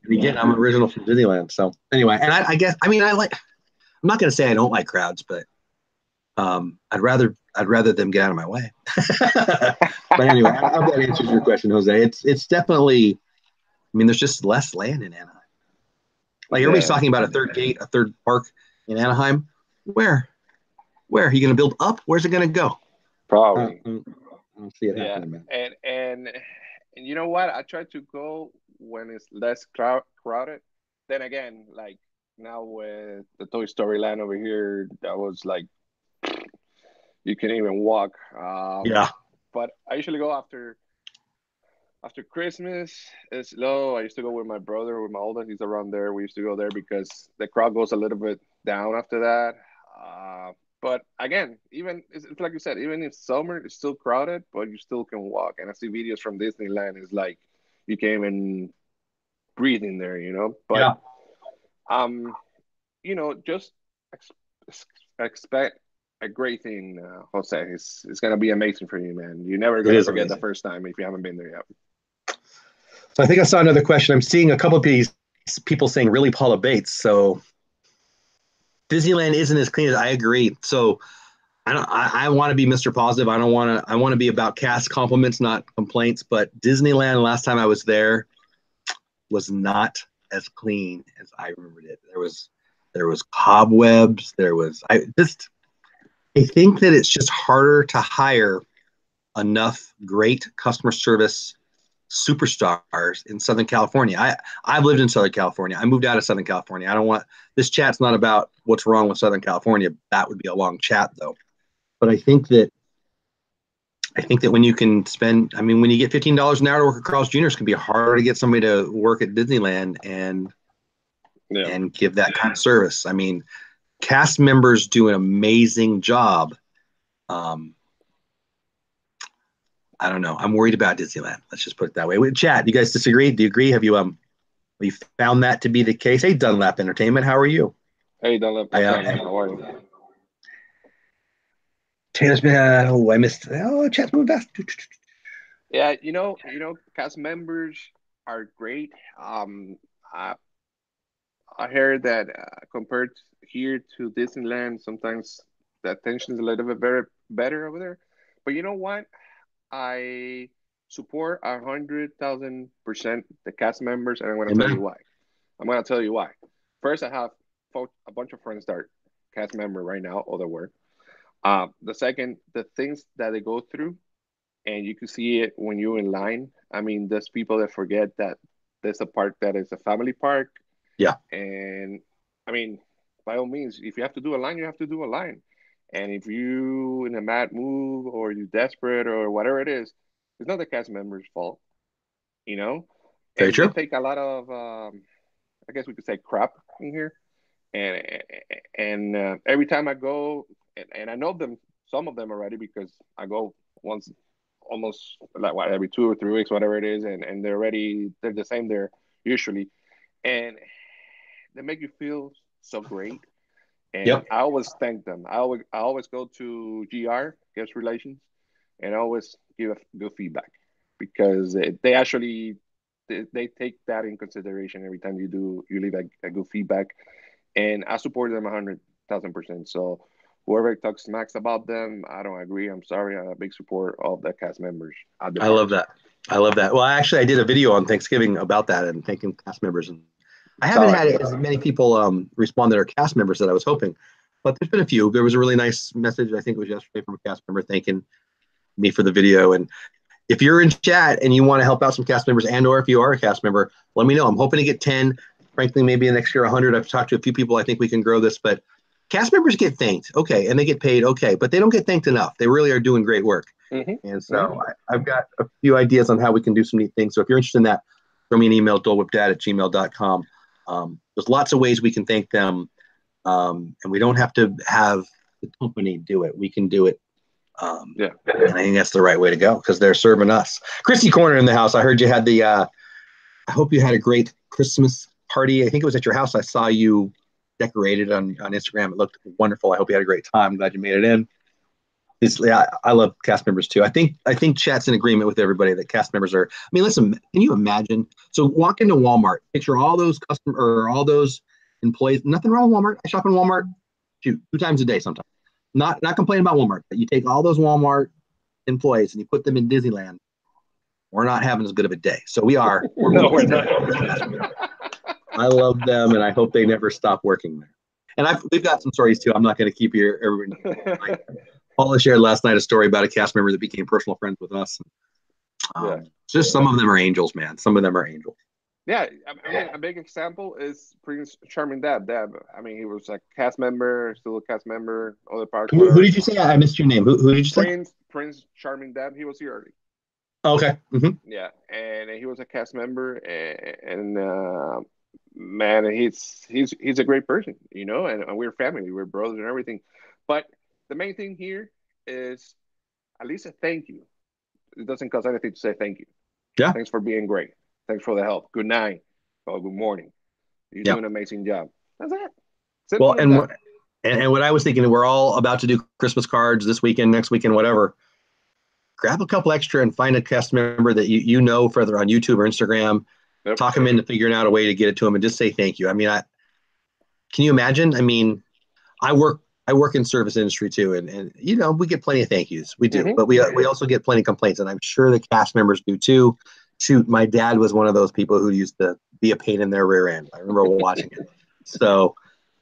again, I'm original from Disneyland. So anyway, and I guess I'm not going to say I don't like crowds, but I'd rather them get out of my way. But anyway, I hope that answers your question, Jose. It's definitely. I mean, there's just less land in Anaheim. Like everybody's Yeah, talking about a third gate, a third park in Anaheim. Where? Where are you going to build up? Where's it going to go? probably. I don't see it Yeah, happening, man. and you know what? I try to go when it's less crowded. Then again, like now with the Toy Story Land over here, that was like you can even walk. Yeah, But I usually go after Christmas. It's low. I used to go with my brother, with my oldest. He's around there. We used to go there because the crowd goes a little bit down after that. But again, even it's like you said, even if summer it's still crowded, but you still can walk. And I see videos from Disneyland. It's like you can't even breathe in there, you know. But yeah, um, just expect a great thing, Jose. It's gonna be amazing for you, man. You're never it gonna is forget the amazing. first time if you haven't been there yet. So I think I saw another question. I'm seeing a couple of these people saying really Paula Bates. So Disneyland isn't as clean as I agree. So I want to be Mr. Positive. I want to be about cast compliments, not complaints. But Disneyland last time I was there was not as clean as I remembered it. There was cobwebs. I think that it's just harder to hire enough great customer service superstars in Southern California. I've lived in Southern California. I moved out of Southern California. I don't want this chat's not about what's wrong with Southern California. That would be a long chat though. But I think that when you can spend, I mean, when you get $15 an hour to work at Carl's Jr., it can be harder to get somebody to work at Disneyland Yeah. and give that kind of service. I mean, cast members do an amazing job. Um, I don't know. I'm worried about Disneyland. Let's just put it that way. Chat, you guys disagree? Do you agree? Have you found that to be the case? Hey, Dunlap Entertainment, how are you? Hey, Dunlap, I what's up, man? How are you? Taylor's been. I missed. Oh, chat's moving fast. Yeah, cast members are great. I I heard that compared here to Disneyland, sometimes the attention is a little bit better over there. But you know what? I support 100,000% the cast members, and I'm going to tell you Amen. why. I'm going to tell you why. First, I have a bunch of friends that are cast member right now, or they were. The second, the things that they go through, and you can see it when you're in line. I mean, there's people that forget that there's a park that is a family park, Yeah, and I mean, by all means, if you have to do a line, you have to do a line. And if you in a mad mood or you're desperate or whatever it is, it's not the cast member's fault, you know. very And they true. take a lot of, I guess we could say, crap in here. And every time I go, and I know them, some of them already because I go once, almost like what every 2 or 3 weeks, whatever it is, and they're the same there usually. And they make you feel so great. And Yep. I always thank them. I always go to GR, guest relations, and I always give a good feedback because they actually they take that in consideration every time you leave a good feedback, and I support them 100,000%. So whoever talks smacks about them, I don't agree. I'm sorry. I'm a big support of the cast members at the I love parks. that. I love that. Well, actually, I did a video on Thanksgiving about that and thanking cast members. And I haven't So had as many people respond that are cast members that I was hoping, but there's been a few. There was a really nice message, I think it was yesterday, from a cast member thanking me for the video. And if you're in chat and you want to help out some cast members, and or if you are a cast member, let me know. I'm hoping to get 10. Frankly, maybe next year 100. I've talked to a few people. I think we can grow this, but cast members get thanked, okay, and they get paid, okay, but they don't get thanked enough. They really are doing great work. hmm And hmm so I've got a few ideas on how we can do some neat things. So if you're interested in that, throw me an email, dolewhipdad@gmail.com. There's lots of ways we can thank them. And we don't have to have the company do it. We can do it. yeah. And I think that's the right way to go because they're serving us. Christy Corner in the house. I heard you had I hope you had a great Christmas party. I think it was at your house. I saw you decorated on Instagram. It looked wonderful. I hope you had a great time. I'm glad you made it in. Yeah, I love cast members too. I think chat's in agreement with everybody that cast members are. I mean, listen, can you imagine? So walk into Walmart, picture all those all those employees. Nothing wrong with Walmart. I shop in Walmart, shoot, 2 times a day sometimes. Not complaining about Walmart, but you take all those Walmart employees and you put them in Disneyland. We're not having as good of a day. So we are. No, we're not. I love them, and I hope they never stop working there. And we've got some stories too. I'm not going to keep you everyone. Paula shared last night a story about a cast member that became personal friends with us. Yeah. Just some of them are angels, man. Some of them are angels. Yeah, I mean, a big example is Prince Charming Dab. Dab. I mean, he was a cast member, still a cast member. Other parts Who were did you say? I missed your name. Who did you say? Prince Charming Dab. He was here early. Oh, okay. Mm-hmm. Yeah, and he was a cast member, and man, he's a great person, and we're family, we're brothers and everything. But the main thing here is at least a thank you. It doesn't cost anything to say thank you. Yeah. Thanks for being great. Thanks for the help. Good night or good morning. You do Yeah. an amazing job. That's it. Well, Simple as that. and what I was thinking, we're all about to do Christmas cards this weekend, next weekend, whatever. Grab a couple extra and find a cast member that you know, further on YouTube or Instagram. Yep. Talk them into figuring out a way to get it to them and just say thank you. I mean, can you imagine? I mean, I work in service industry too, and we get plenty of thank yous. We do, but we also get plenty of complaints, and I'm sure the cast members do too. Shoot, my dad was one of those people who used to be a pain in their rear end. I remember watching it. So,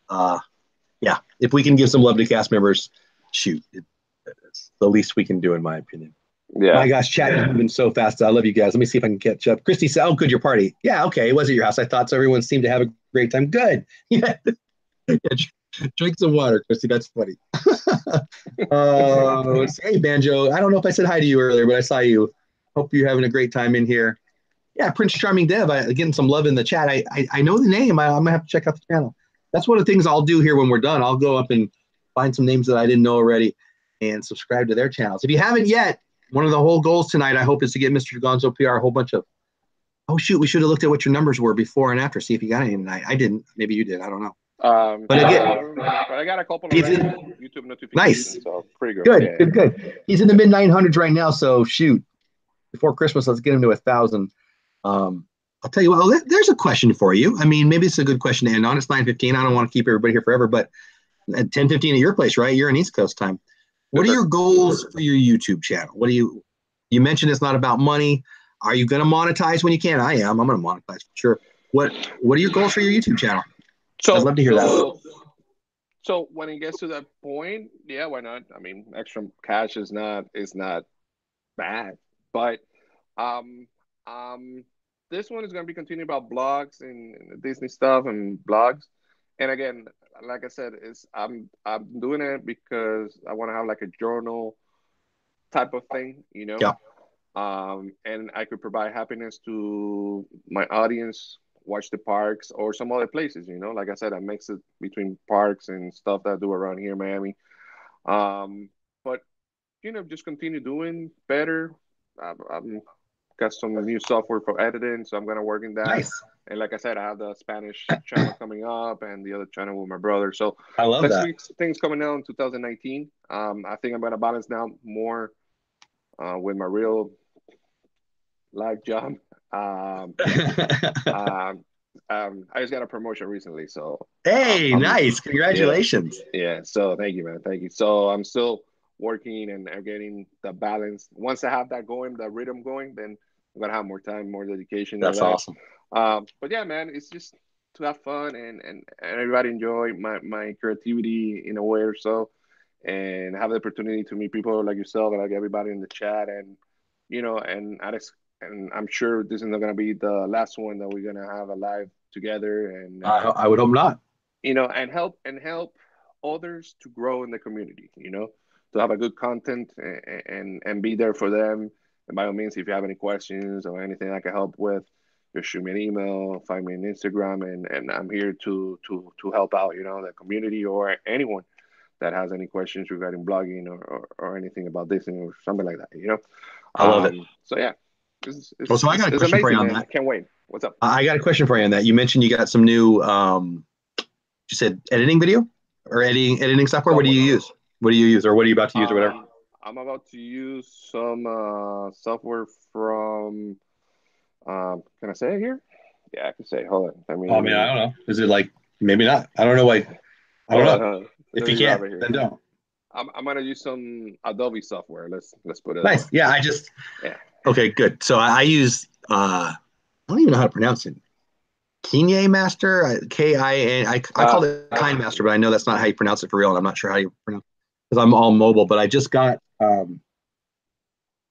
yeah, if we can give some love to cast members, shoot, it's the least we can do, in my opinion. Yeah. My gosh, chat is moving so fast. I love you guys. Let me see if I can catch up. Christy said, "Oh, good, your party." Yeah, okay, it was at your house. I thought so. Everyone seemed to have a great time. Good. Yeah. Drink some water, Christy. That's funny. Hey, Banjo. I don't know if I said hi to you earlier, but I saw you. Hope you're having a great time in here. Yeah, Prince Charming Dev. Getting some love in the chat. I know the name. I'm gonna have to check out the channel. That's one of the things I'll do here when we're done. I'll go up and find some names that I didn't know already and subscribe to their channels. If you haven't yet, one of the whole goals tonight, I hope, is to get Mr. GONZOPR a whole bunch of. Oh shoot, we should have looked at what your numbers were before and after. See if you got any tonight. I didn't. Maybe you did. I don't know. But I got a couple already. YouTube notifications. Nice. So pretty good. Good, Yeah. good. He's in the mid 900s right now. So shoot, before Christmas, let's get him to 1,000. I'll tell you what. Well, there's a question for you. I mean, maybe it's a good question to end on. It's 9:15. I don't want to keep everybody here forever, but at 10:15 at your place, right? You're in East Coast time. What are your goals for your YouTube channel? You mentioned it's not about money. Are you going to monetize when you can? I am. I'm going to monetize for sure. What are your goals for your YouTube channel? So I'd love to hear that. So when it gets to that point, yeah, why not? I mean, extra cash is not bad, but this one is going to be continuing about blogs and Disney stuff and blogs. And again, like I said, I'm doing it because I want to have like a journal type of thing, Yeah. And I could provide happiness to my audience, watch the parks or some other places. Like I said, I mix it between parks and stuff that I do around here in Miami. But just continue doing better. I'm got some new software for editing, so I'm gonna work in that. Nice. And like I said, I have the Spanish channel coming up and the other channel with my brother. So I love there's that. things coming out in 2019. I think I'm gonna balance now more with my real life job. Um, I just got a promotion recently, so Hey, I'm nice. yeah, Congratulations. yeah. So thank you, man. Thank you. So I'm still working and getting the balance. Once I have that going, the rhythm going, then I'm gonna have more time, more dedication to That's that. awesome. But yeah, man, it's just to have fun and everybody enjoy my creativity in a way or so, and have the opportunity to meet people like yourself and like everybody in the chat, and and and I'm sure this is not gonna be the last one that we're gonna have a live together, and I would hope not. and help others to grow in the community. To have a good content and be there for them. And by all means, if you have any questions or anything I can help with, just shoot me an email, find me on Instagram, and I'm here to help out. The community or anyone that has any questions regarding blogging or anything about this or something like that. I love it. So yeah, it's, Well, it's, so I it's, got a it's question for you amazing, on man. I that. can't wait. What's up? I got a question for you on that. You mentioned you got some new, you said editing video or editing software. What do you Software. use? What do you use, or what are you about to use, or whatever? I'm about to use some software from. Can I say it here? Yeah, I can say it. Hold on. Oh, I mean, I don't know. Is it like maybe not? I don't know. Like, I don't Hold on. know. Hold on. If Let you me grab can't, it here. then don't. I'm gonna use some Adobe software. Let's put it that way. Nice. Yeah, I just Yeah. okay, good. So I use I don't even know how to pronounce it. Kinye Master, K-I-N. I call it Kind Master, but I know that's not how you pronounce it for real, and I'm not sure how you pronounce it because I'm all mobile. But I just got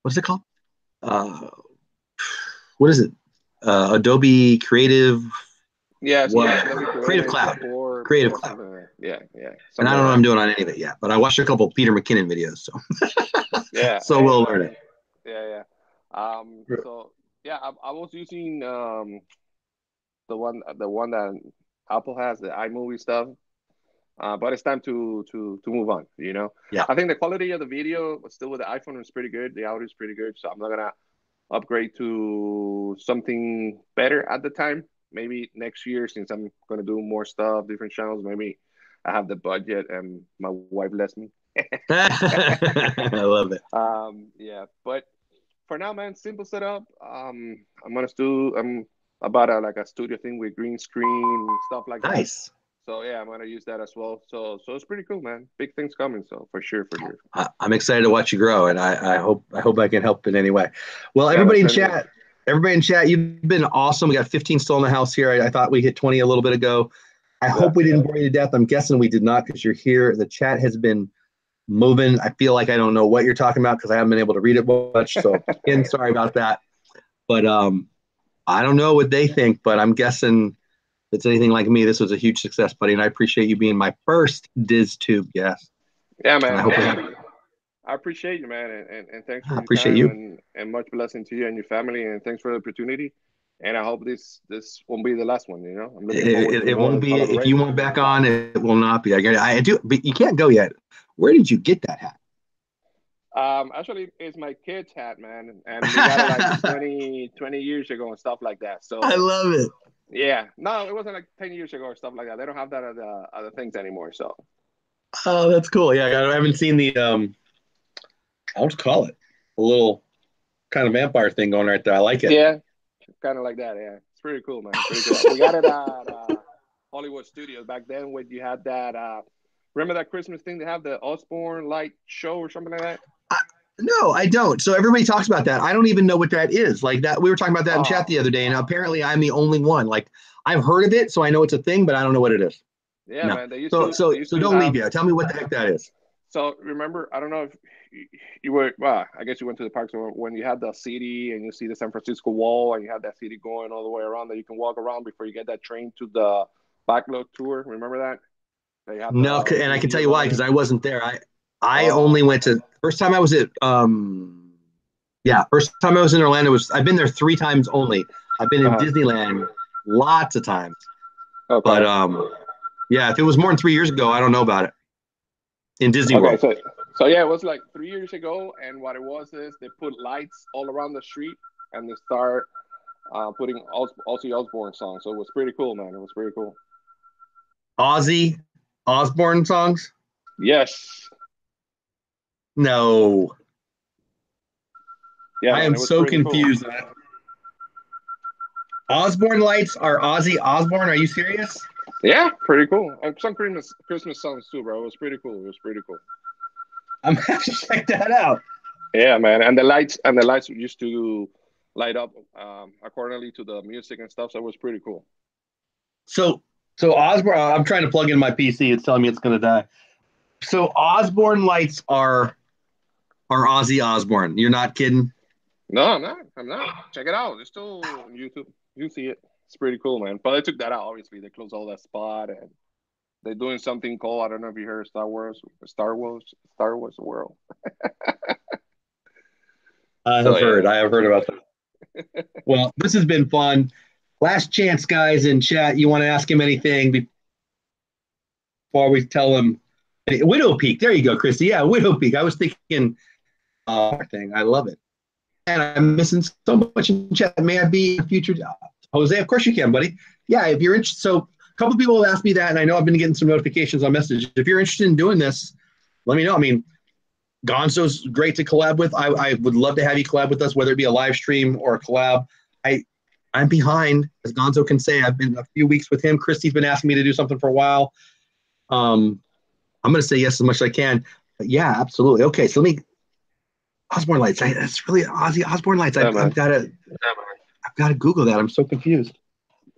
what's it called? Uh, what is it? Adobe Creative. Yes, What? Adobe Creative Creative Cloud. support. Creative Yeah, Cloud. something like that. Yeah, And I something don't know like what I'm that. doing on any of it yet, but I watched a couple Peter McKinnon videos, so Yeah. so Hey, we'll learn man. it. Yeah. So yeah, I was using the one that Apple has, the iMovie stuff. But it's time to move on. Yeah. I think the quality of the video still with the iPhone is pretty good. The audio is pretty good, so I'm not gonna upgrade to something better at the time. Maybe next year, since I'm gonna do more stuff, different channels. Maybe I have the budget and my wife lets me. I love it. Yeah, but for now, man, simple setup. I'm about like a studio thing with green screen stuff like that. Nice. So yeah, I'm gonna use that as well. So it's pretty cool, man. Big things coming. So for sure, for sure. I'm excited to watch you grow, and I hope I can help in any way. Well, Yeah, man. Send me. everybody in chat, you've been awesome. We got 15 still in the house here. I thought we hit 20 a little bit ago. I Yeah. hope we didn't bore you to death. I'm guessing we did not because you're here. The chat has been moving. I feel like I don't know what you're talking about because I haven't been able to read it much. So again, sorry about that. But I don't know what they think, but I'm guessing if it's anything like me, this was a huge success, buddy. And I appreciate you being my first DisTube guest. Yeah, And I man. hope I appreciate you, man, and thanks for I your appreciate time you. and much blessing to you and your family, and thanks for the opportunity. And I hope this won't be the last one. I'm looking forward to It won't more be if you want collaborations back and on. It will not be. I do, but you can't go yet. Where did you get that hat? actually, it's my kid's hat, man, and we got it like 20 years ago and stuff like that. I So love it. yeah, no, it wasn't like 10 years ago or stuff like that. They don't have that other things anymore. So Oh, that's cool. Yeah, I haven't seen the I'll just call it a little kind of vampire thing going right there. I like it. yeah, kind of like that. Yeah, it's pretty cool, man. Pretty cool. We got it at Hollywood Studios back then when you had that. Remember that Christmas thing? They have the Osborne light show or something like that. I, no, I don't. So everybody talks about that. I don't even know what that is. Like that, we were talking about that in chat Oh, the other day, and apparently I'm the only one. Like I've heard of it, so I know it's a thing, but I don't know what it is. yeah, No. man. They used So to so they used so to don't have. leave yet. Tell me what the heck that is. So remember, I don't know if you were. Well, I guess you went to the parks when you had the city and you see the San Francisco wall and you have that city going all the way around that you can walk around before you get that train to the backlot tour. Remember that? They have No, the and I can city tell you why around because it. I wasn't there. I only Oh, went to first time I was at yeah, first time I was in Orlando was I've been there 3 times only. I've been in uh-huh. Disneyland lots of times. But Okay. yeah, if it was more than 3 years ago, I don't know about it. In Disney Okay. World. So yeah, it was like 3 years ago, and what it was is they put lights all around the street and they start putting Ozzy Osbourne songs. So it was pretty cool, man. It was pretty cool. Ozzy Osbourne songs? Yes. No. Yeah, I man, am it was so pretty cool. confused. Osbourne lights are Ozzy Osbourne. Are you serious? Yeah, pretty cool. And some Christmas songs too, bro. It was pretty cool. It was pretty cool. I'm gonna have to check that out. Yeah, man. And the lights used to light up accordingly to the music and stuff. So it was pretty cool. So Osbourne. I'm trying to plug in my PC. It's telling me it's gonna die. So Osbourne lights are Ozzy Osbourne. You're not kidding? No, I'm not. I'm not. Check it out. It's still on YouTube. You see it. It's pretty cool, man. But they took that out. Obviously, they closed all that spot, and they're doing something called, I don't know if you heard, Star Wars World. I So have yeah, heard. I have heard about that. Well, this has been fun. Last chance, guys, in chat. You want to ask him anything before we tell him? Widow Peak. There you go, Christy. Yeah, Widow Peak. I was thinking thing. I love it. And I'm missing so much in chat. May I be a future Jose? Of course you can, buddy. Yeah, if you're interested. So a couple of people have asked me that, and I know I've been getting some notifications on message. If you're interested in doing this, let me know. I mean, Gonzo's great to collab with. I would love to have you collab with us, whether it be a live stream or a collab. I'm behind, as Gonzo can say. I've been a few weeks with him. Christy's been asking me to do something for a while. I'm going to say yes as much as I can. But yeah, absolutely. Okay, so let me. Osbourne Lights. That's really Ozzy Osbourne Lights. yeah, I've got to Google that. I'm so confused.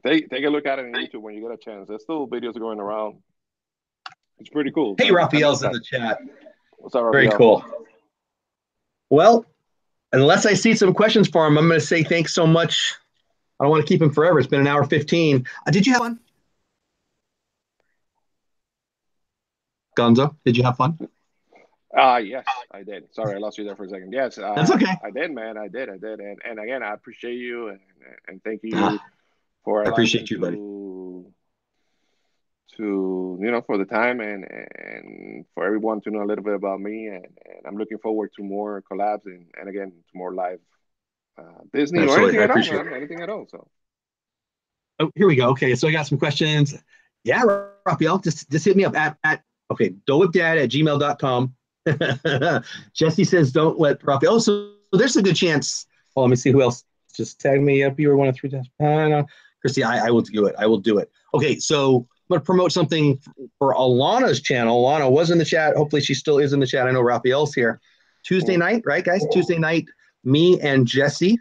take a look at it on YouTube when you get a chance. There's still videos going around. It's pretty cool. Hey, Raphael's in the chat. What's up, Raphael? Very cool. Well, unless I see some questions for him, I'm going to say thanks so much. I don't want to keep him forever. It's been an hour 15. Did you have fun? Gonzo, did you have fun? Yes, I did. Sorry, I lost you there for a second. Yes, that's okay. I did, man. I did. And again, I appreciate you and thank you for. I appreciate you, buddy. To for the time and for everyone to know a little bit about me, and I'm looking forward to more collabs and again to more live Disney or anything at all, man. Anything at all. So. Oh, here we go. Okay, so I got some questions. Yeah, Raphael, just hit me up at dolewhipdad@gmail.com. Jesse says, don't let Raphael. Oh, so there's a good chance. Oh, let me see who else. Just tag me up. You were 1 of 3 times. Christy, I will do it. I will do it. Okay, so I'm going to promote something for Alanna's channel. Alanna was in the chat. Hopefully she still is in the chat. I know Raphael's here. Tuesday night, right, guys? Tuesday night, me and Jesse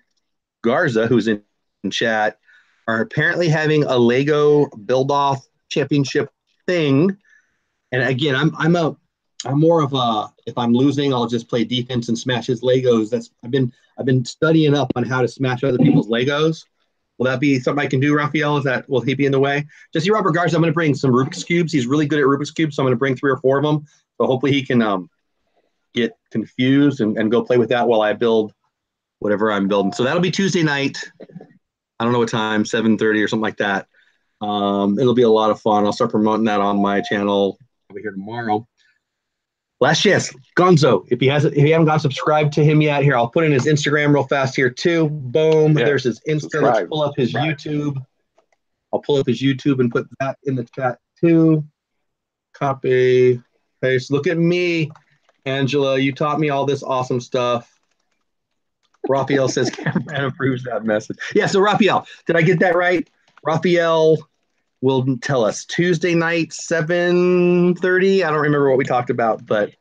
Garza, who's in chat, are apparently having a Lego build-off championship thing. And again, I'm more of a, if I'm losing, I'll just play defense and smash his Legos. I've been studying up on how to smash other people's Legos. Will that be something I can do, Raphael? Will he be in the way? Jesse Robert Garza, I'm going to bring some Rubik's Cubes. He's really good at Rubik's Cubes, so I'm going to bring 3 or 4 of them. So hopefully he can get confused and go play with that while I build whatever I'm building. So that'll be Tuesday night. I don't know what time, 7:30 or something like that. It'll be a lot of fun. I'll start promoting that on my channel over here tomorrow. Last chance, Gonzo. If you haven't got subscribed to him yet, here I'll put in his Instagram real fast here too. Boom. Yeah, there's his Insta. Subscribe. Let's pull up his YouTube. I'll pull up his YouTube and put that in the chat too. Copy, paste. Look at me, Angela. You taught me all this awesome stuff. Raphael says cameraman approves that message. Yeah. So Raphael, did I get that right? Raphael will tell us Tuesday night, 7:30. I don't remember what we talked about, but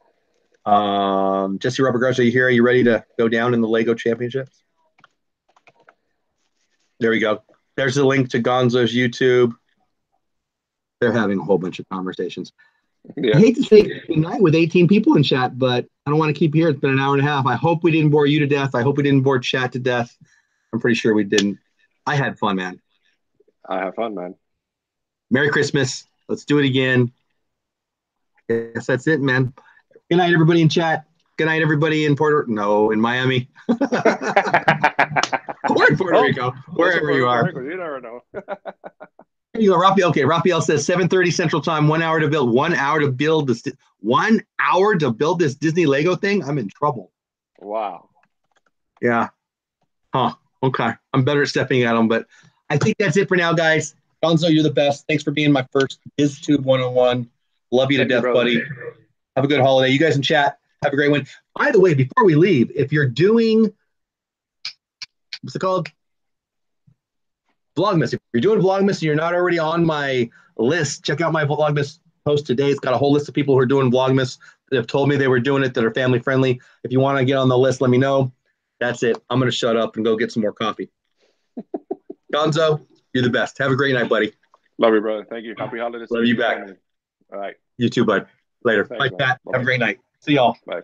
Jesse Robert Garza, are you here? Are you ready to go down in the Lego Championships? There we go. There's the link to Gonzo's YouTube. They're having a whole bunch of conversations. Yeah. I hate to say good night with 18 people in chat, but I don't want to keep you here. It's been an hour and a half. I hope we didn't bore you to death. I hope we didn't bore chat to death. I'm pretty sure we didn't. I had fun, man. I had fun, man. Merry Christmas. Let's do it again. Yes, that's it, man. Good night, everybody in chat. Good night, everybody in in Miami. Or in Puerto Rico, wherever you are. You never know. There you go, Raphael. Okay, Raphael says 7:30 Central Time, 1 hour to build. 1 hour to build this. 1 hour to build this Disney Lego thing. I'm in trouble. Wow. Yeah. Huh. Okay. I'm better at stepping at them, but I think that's it for now, guys. Gonzo, you're the best. Thanks for being my first DisTube 101. Love you to Thank you, death, brother. buddy. Have a good holiday. You guys in chat, have a great one. By the way, before we leave, if you're doing, what's it called? Vlogmas. If you're doing Vlogmas and you're not already on my list, check out my Vlogmas post today. It's got a whole list of people who are doing Vlogmas that have told me they were doing it, that are family friendly. If you want to get on the list, let me know. That's it. I'm going to shut up and go get some more coffee. Gonzo, you're the best. Have a great night, buddy. Love you, brother. Thank you. Happy holidays. Love you back. Family. All right. You too, bud. Later. Thanks, Bye, man. Pat. Bye-bye. Have a great night. See y'all. Bye.